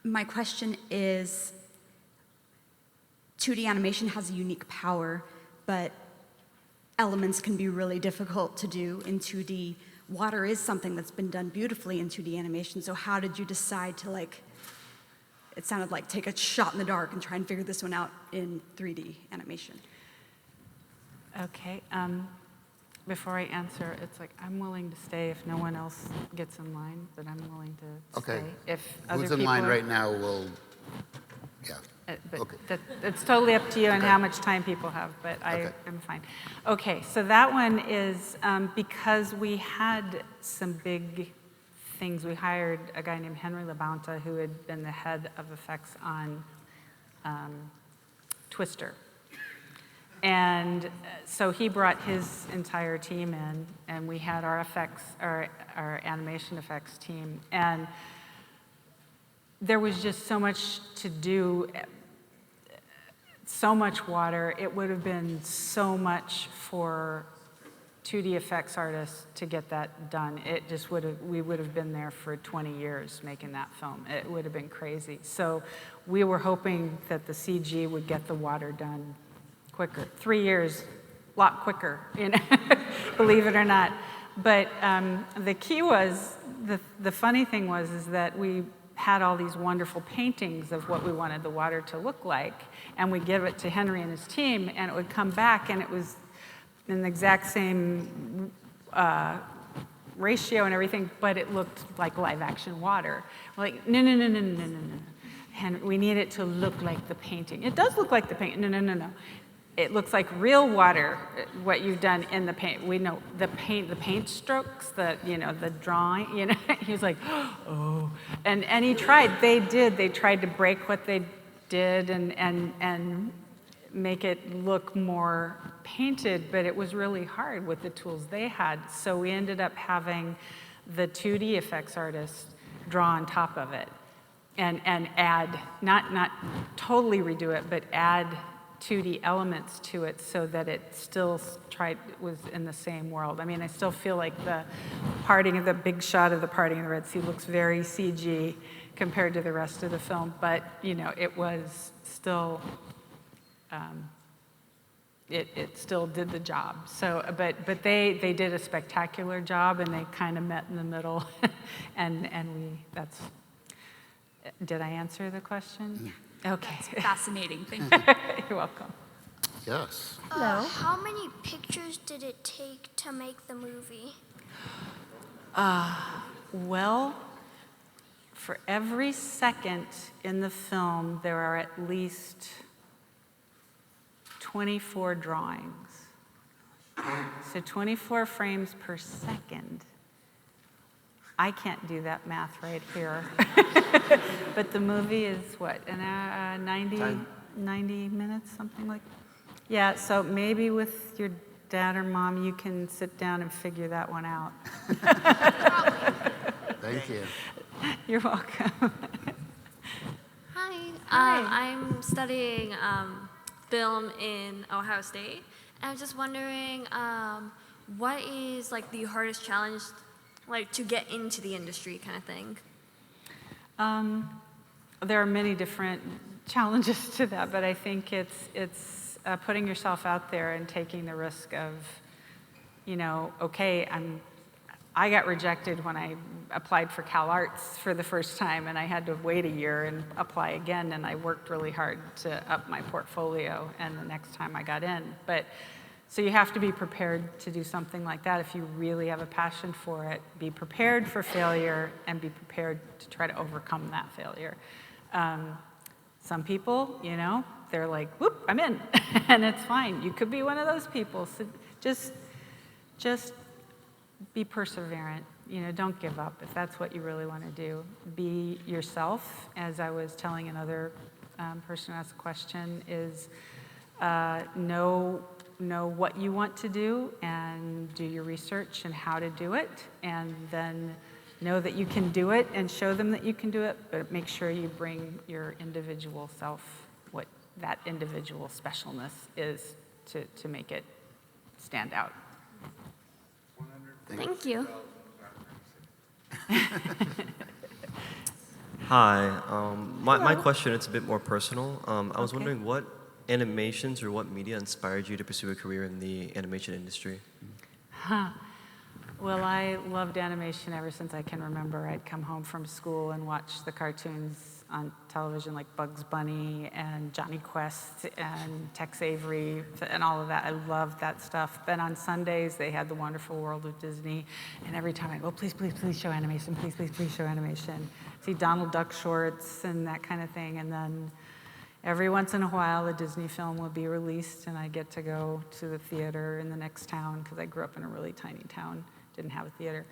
My question is, 2D animation has a unique power, but elements can be really difficult to do in 2D. Water is something that's been done beautifully in 2D animation, so how did you decide to, like, it sounded like take a shot in the dark and try and figure this one out in 3D animation? Okay, before I answer, it's like I'm willing to stay if no one else gets in line, but I'm willing to Okay. stay. If other Who's in people line are- right now will, yeah. But Okay. it's totally up to you and Okay. how much time people have, but Okay. I'm fine. Okay, so that one is because we had some big things. We hired a guy named Henry Labonta, who had been the head of effects on Twister. And so he brought his entire team in, and we had our effects, our animation effects team. And there was just so much to do, so much water. It would have been so much for 2D effects artists to get that done. It just would have, we would have been there for 20 years making that film. It would have been crazy. So we were hoping that the CG would get the water done quicker. 3 years, a lot quicker, you know, believe it or not. But the key was, the funny thing was, is that we had all these wonderful paintings of what we wanted the water to look like, and we give it to Henry and his team, and it would come back, and it was in the exact same ratio and everything, but it looked like live action water. We're like, no, no, no, no, no, no, no. Henry, we need it to look like the painting. It does look like the painting. No, no, no, no. It looks like real water, what you've done in the paint. We know the paint strokes, the drawing, you know. He was like, oh. And he tried, they tried to break what they did and make it look more painted, but it was really hard with the tools they had. So we ended up having the 2D effects artists draw on top of it and add, not totally redo it, but add 2D elements to it so that it still was in the same world. I mean, I still feel like the big shot of the parting of the Red Sea looks very CG compared to the rest of the film, but it was still, it still did the job. So, but they did a spectacular job, and they kind of met in the middle, and did I answer the question? Yeah. Okay. That's fascinating. Thank you. You're welcome. Yes. How many pictures did it take to make the movie? Well, for every second in the film, there are at least 24 drawings. So 24 frames per second. I can't do that math right here. But the movie is what, 90 minutes, something like that? Yeah, so maybe with your dad or mom, you can sit down and figure that one out. Thank you. You're welcome. Hi. Hi. I'm studying film in Ohio State. And I'm just wondering, what is like the hardest challenge, like to get into the industry kind of thing? There are many different challenges to that, but I think it's putting yourself out there and taking the risk of, okay, I got rejected when I applied for CalArts for the first time, and I had to wait a year and apply again, and I worked really hard to up my portfolio, and the next time I got in. But so you have to be prepared to do something like that. If you really have a passion for it, be prepared for failure and be prepared to try to overcome that failure. Some people, they're like, whoop, I'm in, and it's fine. You could be one of those people. So just be perseverant. Don't give up if that's what you really want to do. Be yourself. As I was telling another person who asked a question, is know what you want to do and do your research and how to do it, and then know that you can do it and show them that you can do it, but make sure you bring your individual self, what that individual specialness is, to make it stand out. Thank you. Hi. My question, it's a bit more personal. I was wondering what animations or what media inspired you to pursue a career in the animation industry? Huh. Well, I loved animation ever since I can remember. I'd come home from school and watch the cartoons on television like Bugs Bunny and Johnny Quest and Tex Avery and all of that. I loved that stuff. Then on Sundays, they had The Wonderful World of Disney. And every time I'd go, please, please, please show animation. Please, please, please show animation. See Donald Duck shorts and that kind of thing. And then every once in a while, a Disney film will be released, and I get to go to the theater in the next town because I grew up in a really tiny town, didn't have a theater.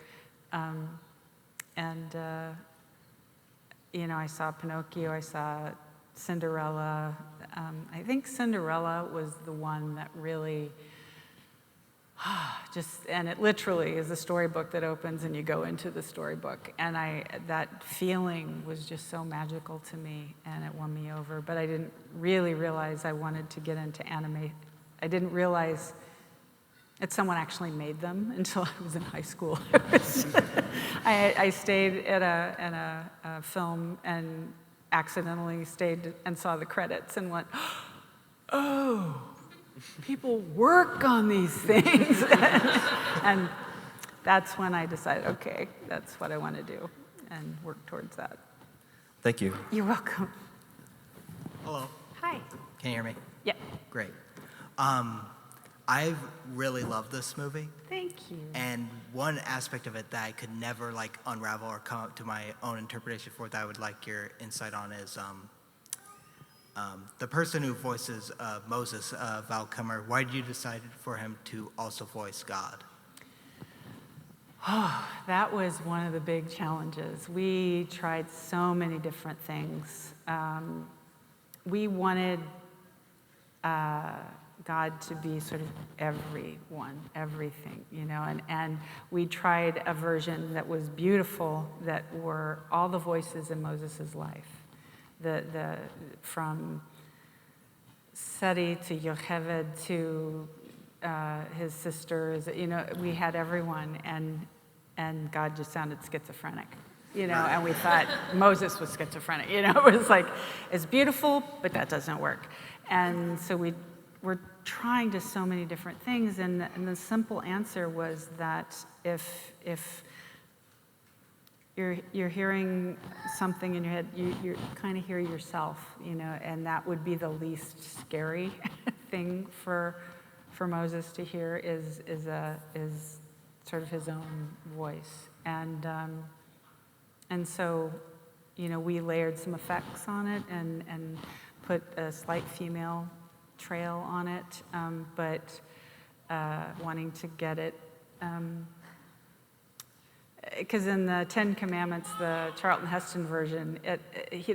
You know, I saw Pinocchio, I saw Cinderella. I think Cinderella was the one that really and it literally is a storybook that opens and you go into the storybook. And that feeling was just so magical to me, and it won me over. But I didn't really realize I wanted to get into anime. I didn't realize that someone actually made them until I was in high school. I stayed at a film and accidentally stayed and saw the credits and went, oh, people work on these things. And that's when I decided, okay, that's what I want to do and work towards that. Thank you. You're welcome. Hello. Hi. Can you hear me? Yep. Great. I've really loved this movie. Thank you. And one aspect of it that I could never like unravel or come up to my own interpretation for that I would like your insight on is the person who voices Moses, Val Kilmer. Why did you decide for him to also voice God? Oh, that was one of the big challenges. We tried so many different things. We wanted God to be sort of everyone, everything, you know, and we tried a version that was beautiful, that were all the voices in Moses' life. From Seti to Yocheved to his sisters, you know, we had everyone, and God just sounded schizophrenic, you know, and we thought Moses was schizophrenic, you know, it was like, it's beautiful, but that doesn't work. And so we're trying to so many different things, and the simple answer was that if you're hearing something in your head, you kind of hear yourself, you know, and that would be the least scary thing for Moses to hear is sort of his own voice, and so, you know, we layered some effects on it and put a slight female trail on it, but wanting to get it. Because in the Ten Commandments, the Charlton Heston version,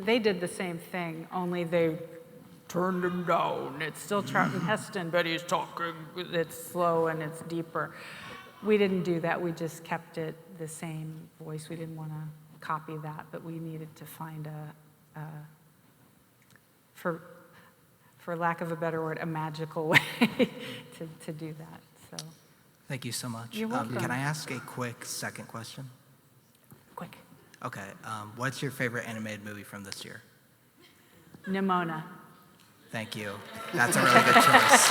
they did the same thing, only they turned him down. It's still Charlton Heston, but he's talking, it's slow and it's deeper. We didn't do that, we just kept it the same voice. We didn't want to copy that, but we needed to find for lack of a better word, a magical way to do that, so. Thank you so much. You're welcome. Can I ask a quick second question? Quick. Okay. What's your favorite animated movie from this year? Nimona. Thank you. That's a really good choice.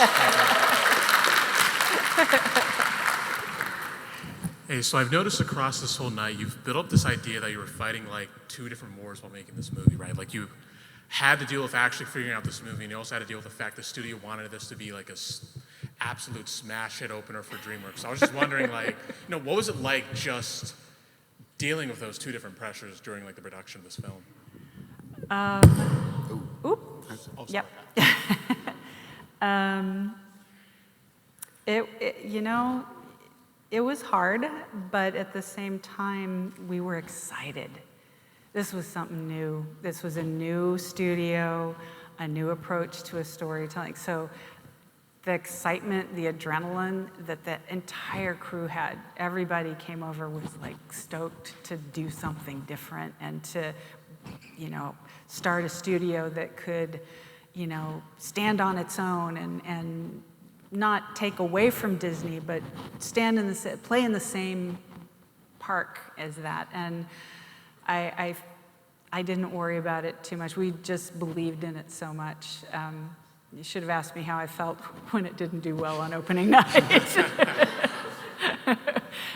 Hey, so I've noticed across this whole night, you've built up this idea that you were fighting like two different wars while making this movie, right? Like you had to deal with actually figuring out this movie, and you also had to deal with the fact the studio wanted this to be like a absolute smash hit opener for DreamWorks. So I was just wondering, like, you know, what was it like just dealing with those two different pressures during like the production of this film? Yep. You know, it was hard, but at the same time, we were excited. This was something new. This was a new studio, a new approach to a storytelling. So the excitement, the adrenaline that the entire crew had, everybody came over was like stoked to do something different and to, you know, start a studio that could, you know, stand on its own and not take away from Disney, but play in the same park as that. And I didn't worry about it too much. We just believed in it so much. You should have asked me how I felt when it didn't do well on opening night.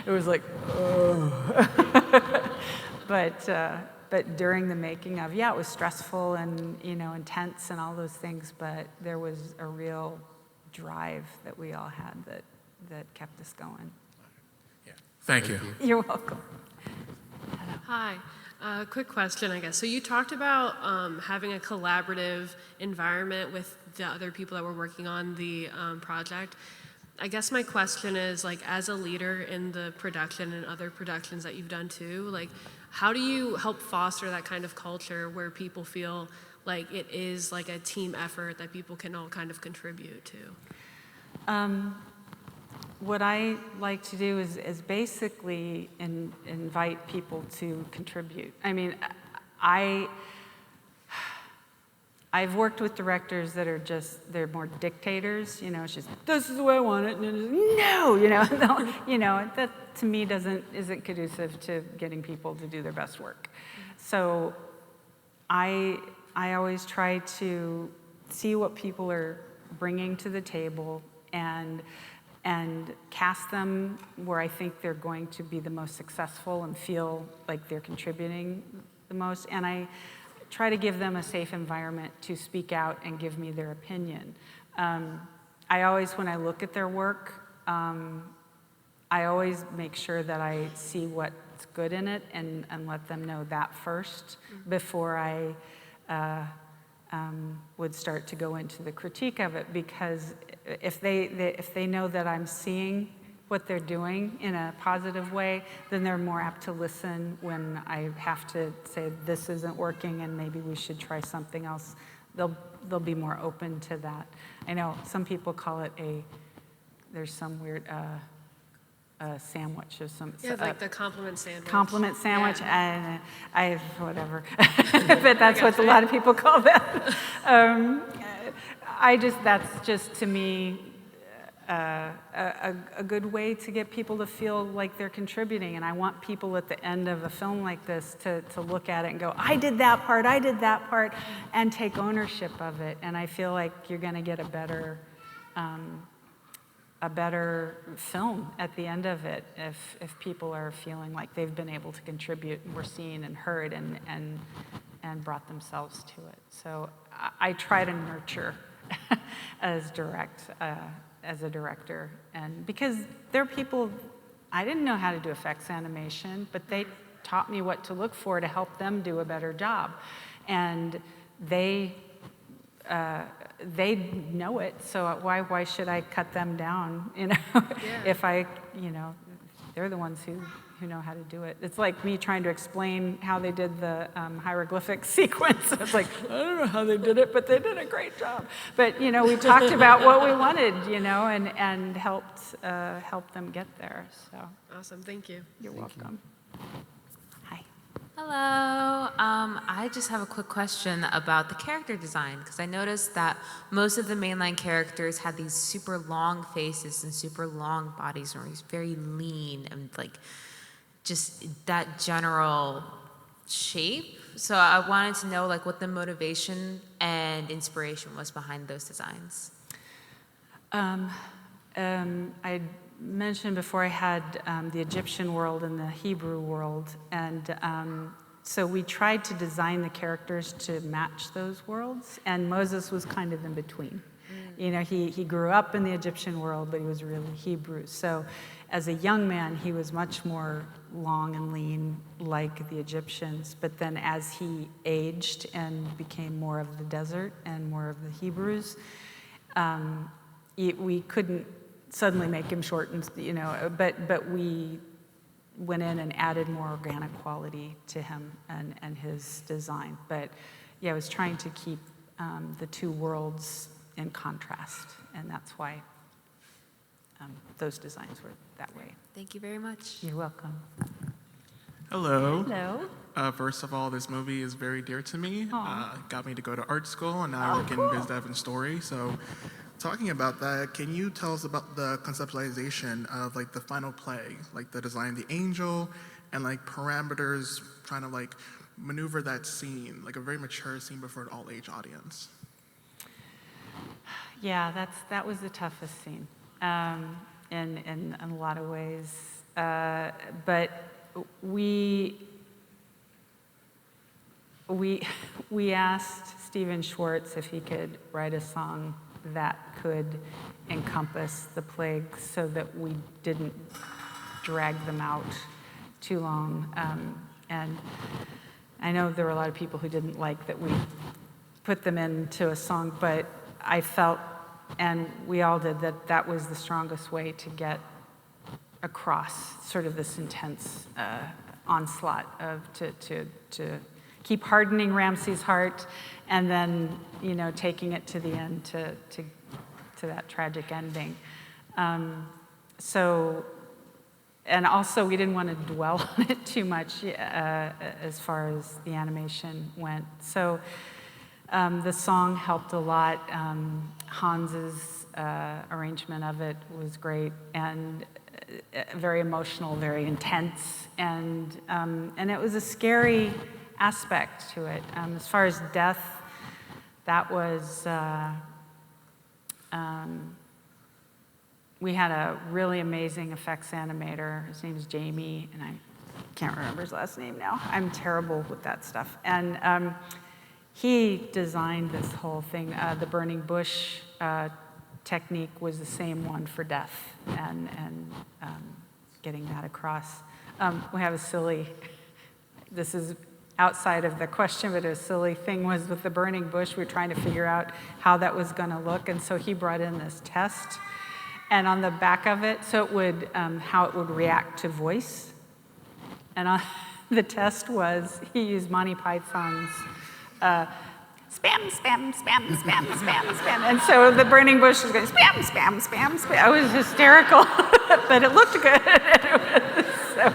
It was like, oh. But during the making of, yeah, it was stressful and, you know, intense and all those things, but there was a real drive that we all had that kept us going. Thank you. You're welcome. Hi. Quick question, I guess. So you talked about having a collaborative environment with the other people that were working on the project. I guess my question is, like, as a leader in the production and other productions that you've done too, like, how do you help foster that kind of culture where people feel like it is like a team effort that people can all kind of contribute to? What I like to do is basically invite people to contribute. I mean, I've worked with directors that are just, they're more dictators, you know, it's just, this is the way I want it, and then just, no, you know, you know, that to me isn't conducive to getting people to do their best work. So I always try to see what people are bringing to the table and cast them where I think they're going to be the most successful and feel like they're contributing the most. And I try to give them a safe environment to speak out and give me their opinion. I always, when I look at their work, I always make sure that I see what's good in it and let them know that first before I would start to go into the critique of it, because if they know that I'm seeing what they're doing in a positive way, then they're more apt to listen when I have to say this isn't working and maybe we should try something else. They'll be more open to that. I know some people call it there's some weird sandwich of some. Yeah, like the compliment sandwich. Compliment sandwich, Yeah. and whatever. But that's what a lot of people call that. That's just to me a good way to get people to feel like they're contributing. And I want people at the end of a film like this to look at it and go, I did that part, and take ownership of it. And I feel like you're going to get a better film at the end of it if people are feeling like they've been able to contribute and were seen and heard and brought themselves to it. So I try to nurture as a director, and because there are people, I didn't know how to do effects animation, but they taught me what to look for to help them do a better job, and they know it, so why should I cut them down, you know? If they're the ones who know how to do it. It's like me trying to explain how they did the hieroglyphic sequence. It's like, I don't know how they did it, but they did a great job. But, you know, we talked about what we wanted, you know, and helped them get there, so. Awesome, thank you. You're welcome. Hello. I just have a quick question about the character design, because I noticed that most of the mainline characters had these super long faces and super long bodies, and were very lean and like just that general shape. So I wanted to know like what the motivation and inspiration was behind those designs. I mentioned before I had the Egyptian world and the Hebrew world, and so we tried to design the characters to match those worlds, and Moses was kind of in between. You know, he grew up in the Egyptian world, but he was really Hebrew. So as a young man, he was much more long and lean like the Egyptians, but then as he aged and became more of the desert and more of the Hebrews, we couldn't suddenly make him short, and you know, but we went in and added more organic quality to him and his design. But yeah, I was trying to keep the two worlds in contrast, and that's why those designs were that way. Thank you very much. You're welcome. Hello. Hello. First of all, this movie is very dear to me. Aw. Got me to go to art school, and now I work in biz dev and story. So, talking about that, can you tell us about the conceptualization of like the final play, like the design of the angel, and like parameters, trying to like maneuver that scene, like a very mature scene before an all-age audience? Yeah, that was the toughest scene, in a lot of ways. But we asked Stephen Schwartz if he could write a song that could encompass the plagues so that we didn't drag them out too long. And I know there were a lot of people who didn't like that we put them into a song, but I felt, and we all did, that that was the strongest way to get across sort of this intense onslaught of to keep hardening Ramsey's heart, and then taking it to the end to that tragic ending. And also we didn't want to dwell on it too much as far as the animation went. So the song helped a lot. Hans's arrangement of it was great and very emotional, very intense, and it was a scary aspect to it. As far as death, that was, we had a really amazing effects animator. His name is Jamie, and I can't remember his last name now. I'm terrible with that stuff. And he designed this whole thing. The burning bush technique was the same one for death and getting that across. We have a silly, this is outside of the question, but a silly thing was with the burning bush, we were trying to figure out how that was going to look, and so he brought in this test, and on the back of it, so it would, how it would react to voice, and on the test was, he used Monty Python's spam, spam, spam, spam, spam, spam, and so the burning bush was going spam, spam, spam, spam. I was hysterical, but it looked good. So.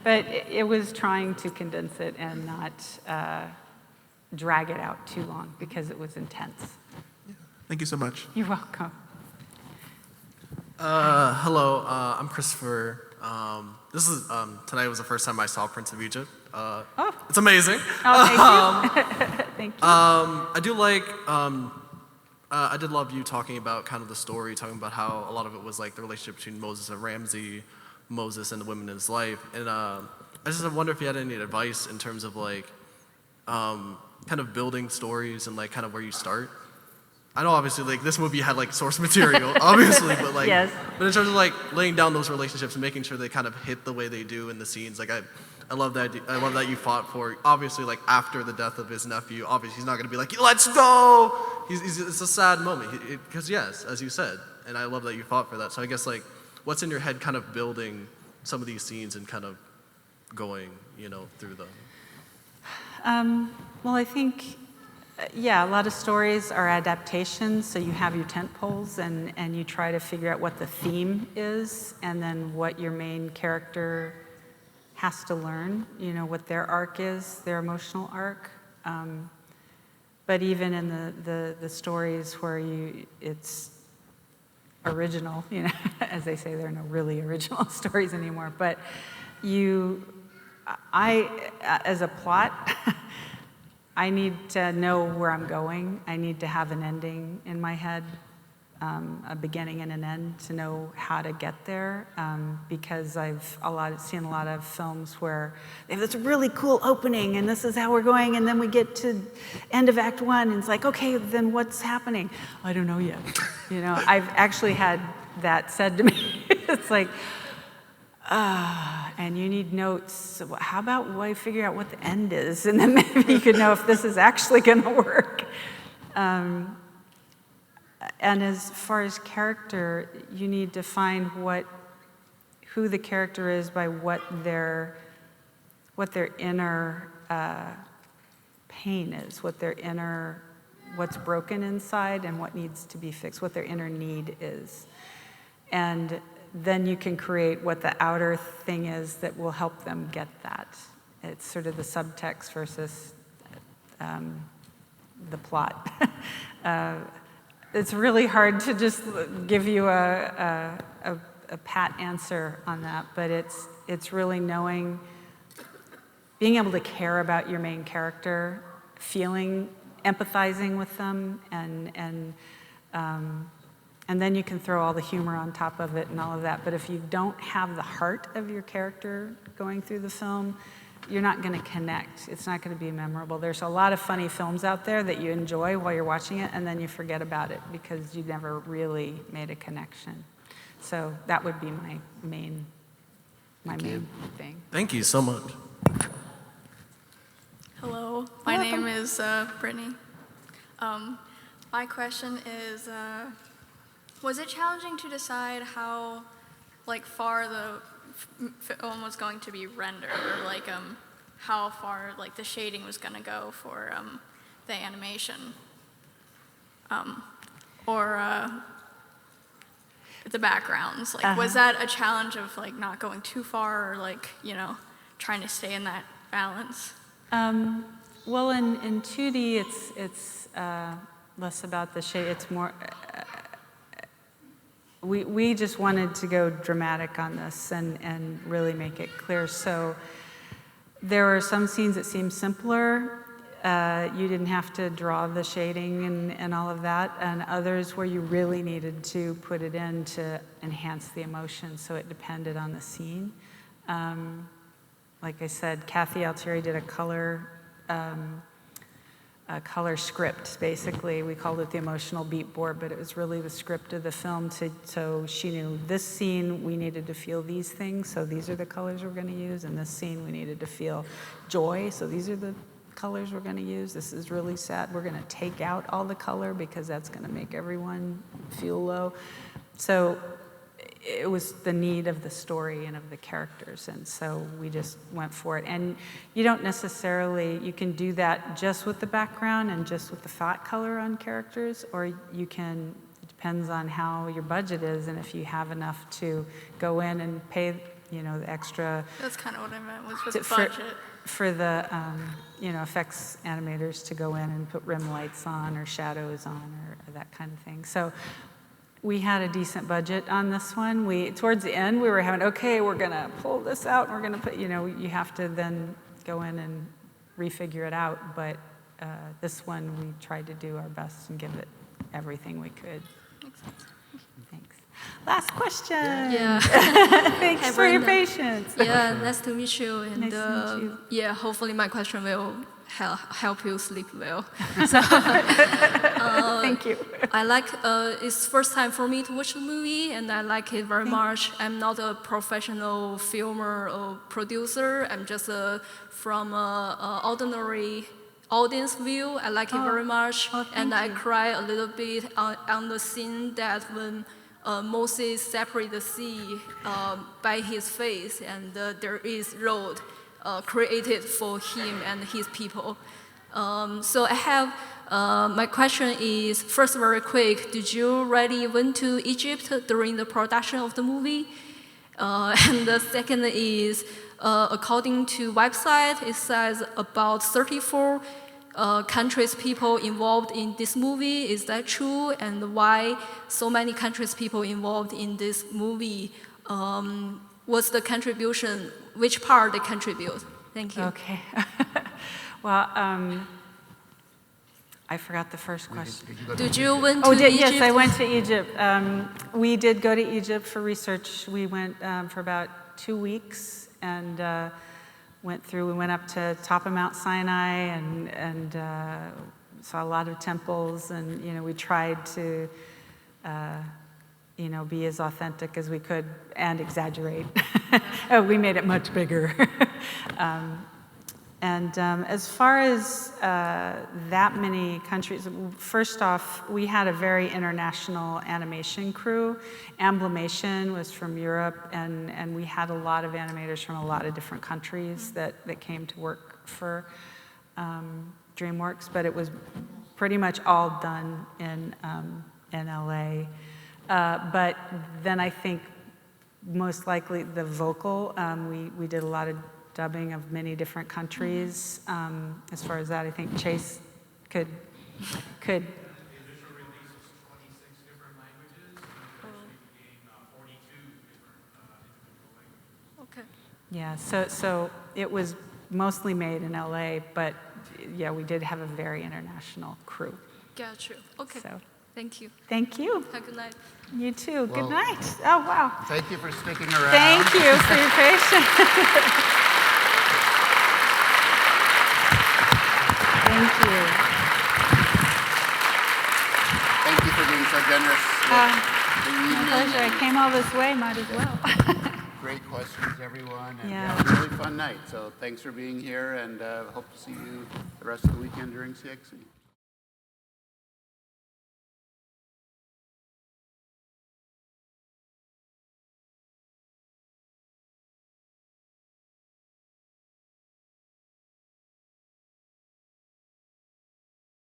But it was trying to condense it and not drag it out too long because it was intense. Thank you so much. You're welcome. Hello, I'm Christopher. Tonight was the first time I saw Prince of Egypt. It's amazing. Oh, thank you. Thank you. I did love you talking about kind of the story, talking about how a lot of it was like the relationship between Moses and Ramsey, Moses and the women in his life. And I just wonder if you had any advice in terms of like kind of building stories and like kind of where you start. I know obviously like this movie had like source material, obviously, but like, yes. But in terms of like laying down those relationships and making sure they kind of hit the way they do in the scenes, like I love that you fought for, obviously like after the death of his nephew, obviously he's not gonna be like, let's go! It's a sad moment, because yes, as you said, and I love that you fought for that. So I guess like, what's in your head kind of building some of these scenes and kind of going, through them? Well, I think, yeah, a lot of stories are adaptations, so you have your tent poles and you try to figure out what the theme is and then what your main character has to learn, what their arc is, their emotional arc. But even in the stories where it's original, as they say, there are no really original stories anymore, but as a plot, I need to know where I'm going. I need to have an ending in my head, a beginning and an end to know how to get there, because I've seen a lot of films where they have this really cool opening and this is how we're going, and then we get to end of Act 1 and it's like, okay, then what's happening? I don't know yet. I've actually had that said to me. It's like, and you need notes. So how about I figure out what the end is, and then maybe you could know if this is actually going to work. And as far as character, you need to find who the character is by what their inner pain is, what's broken inside and what needs to be fixed, what their inner need is. And then you can create what the outer thing is that will help them get that. It's sort of the subtext versus the plot. It's really hard to just give you a pat answer on that, but it's really knowing, being able to care about your main character, feeling empathizing with them, and then you can throw all the humor on top of it and all of that. But if you don't have the heart of your character going through the film, you're not going to connect. It's not going to be memorable. There's a lot of funny films out there that you enjoy while you're watching it, and then you forget about it because you never really made a connection. So that would be my main thing. Thank you so much. Hello, my name is Brittany. My question is, was it challenging to decide how far the film was going to be rendered, or how far the shading was going to go for the animation, or the backgrounds? Was that a challenge of not going too far, or trying to stay in that balance? Well, in 2D, it's less about the shade. It's more. We just wanted to go dramatic on this and really make it clear. So there were some scenes that seemed simpler. You didn't have to draw the shading and all of that, and others where you really needed to put it in to enhance the emotion. So it depended on the scene. Like I said, Kathy Altieri did a color script, basically. We called it the emotional beat board, but it was really the script of the film. So she knew this scene, we needed to feel these things, so these are the colors we're going to use. And this scene, we needed to feel joy, so these are the colors we're going to use. This is really sad. We're going to take out all the color because that's going to make everyone feel low. So it was the need of the story and of the characters, and so we just went for it. And you don't necessarily, you can do that just with the background and just with the flat color on characters, or you can, it depends on how your budget is and if you have enough to go in and pay, the extra. That's kind of what I meant, was with the budget. For the, effects animators to go in and put rim lights on or shadows on or that kind of thing. So we had a decent budget on this one. Towards the end, we were having, okay, we're going to pull this out, and we're going to put, you have to then go in and refigure it out. But this one, we tried to do our best and give it everything we could. Thanks. Last question. Yeah. Thanks Hi, for your Brenda. patience. Yeah, nice to meet you. And Nice to meet you. yeah, hopefully my question will help you sleep well. Thank you. I like, it's first time for me to watch the movie, and I like it very much. I'm not a professional filmer or producer. I'm just from an ordinary audience view. I like it very much. And I cry a little bit on the scene that when Moses separated the sea by his face, and there is road created for him and his people. So I have, my question is, first very quick, did you already went to Egypt during the production of the movie? And the second is, according to website, it says about 34 countries people involved in this movie. Is that true? And why so many countries people involved in this movie? What's the contribution? Which part they contribute? Thank you. Okay. Well, I forgot the first question. Did you went to Yes, Egypt? I went to Egypt. We did go to Egypt for research. We went for about 2 weeks and we went up to top of Mount Sinai and saw a lot of temples, and we tried to be as authentic as we could and exaggerate. We made it much bigger. As far as that many countries, first off, we had a very international animation crew. Amblimation was from Europe, and we had a lot of animators from a lot of different countries that came to work for DreamWorks, but it was pretty much all done in LA. But then I think most likely the vocal, we did a lot of dubbing of many different countries. As far as that, I think Chase could. Okay. Yeah, so it was mostly made in LA, but yeah, we did have a very international crew. Got you. Okay. So, thank you. thank you. Have a good night. You too. Well, Good night. Oh, wow. Thank you for sticking around. Thank you for your patience. Thank you. Thank you for being so generous. My pleasure. I came all this way, might as well. Great questions, everyone. And Yeah. yeah, it was a really fun night. So thanks for being here, and hope to see you the rest of the weekend during CXC.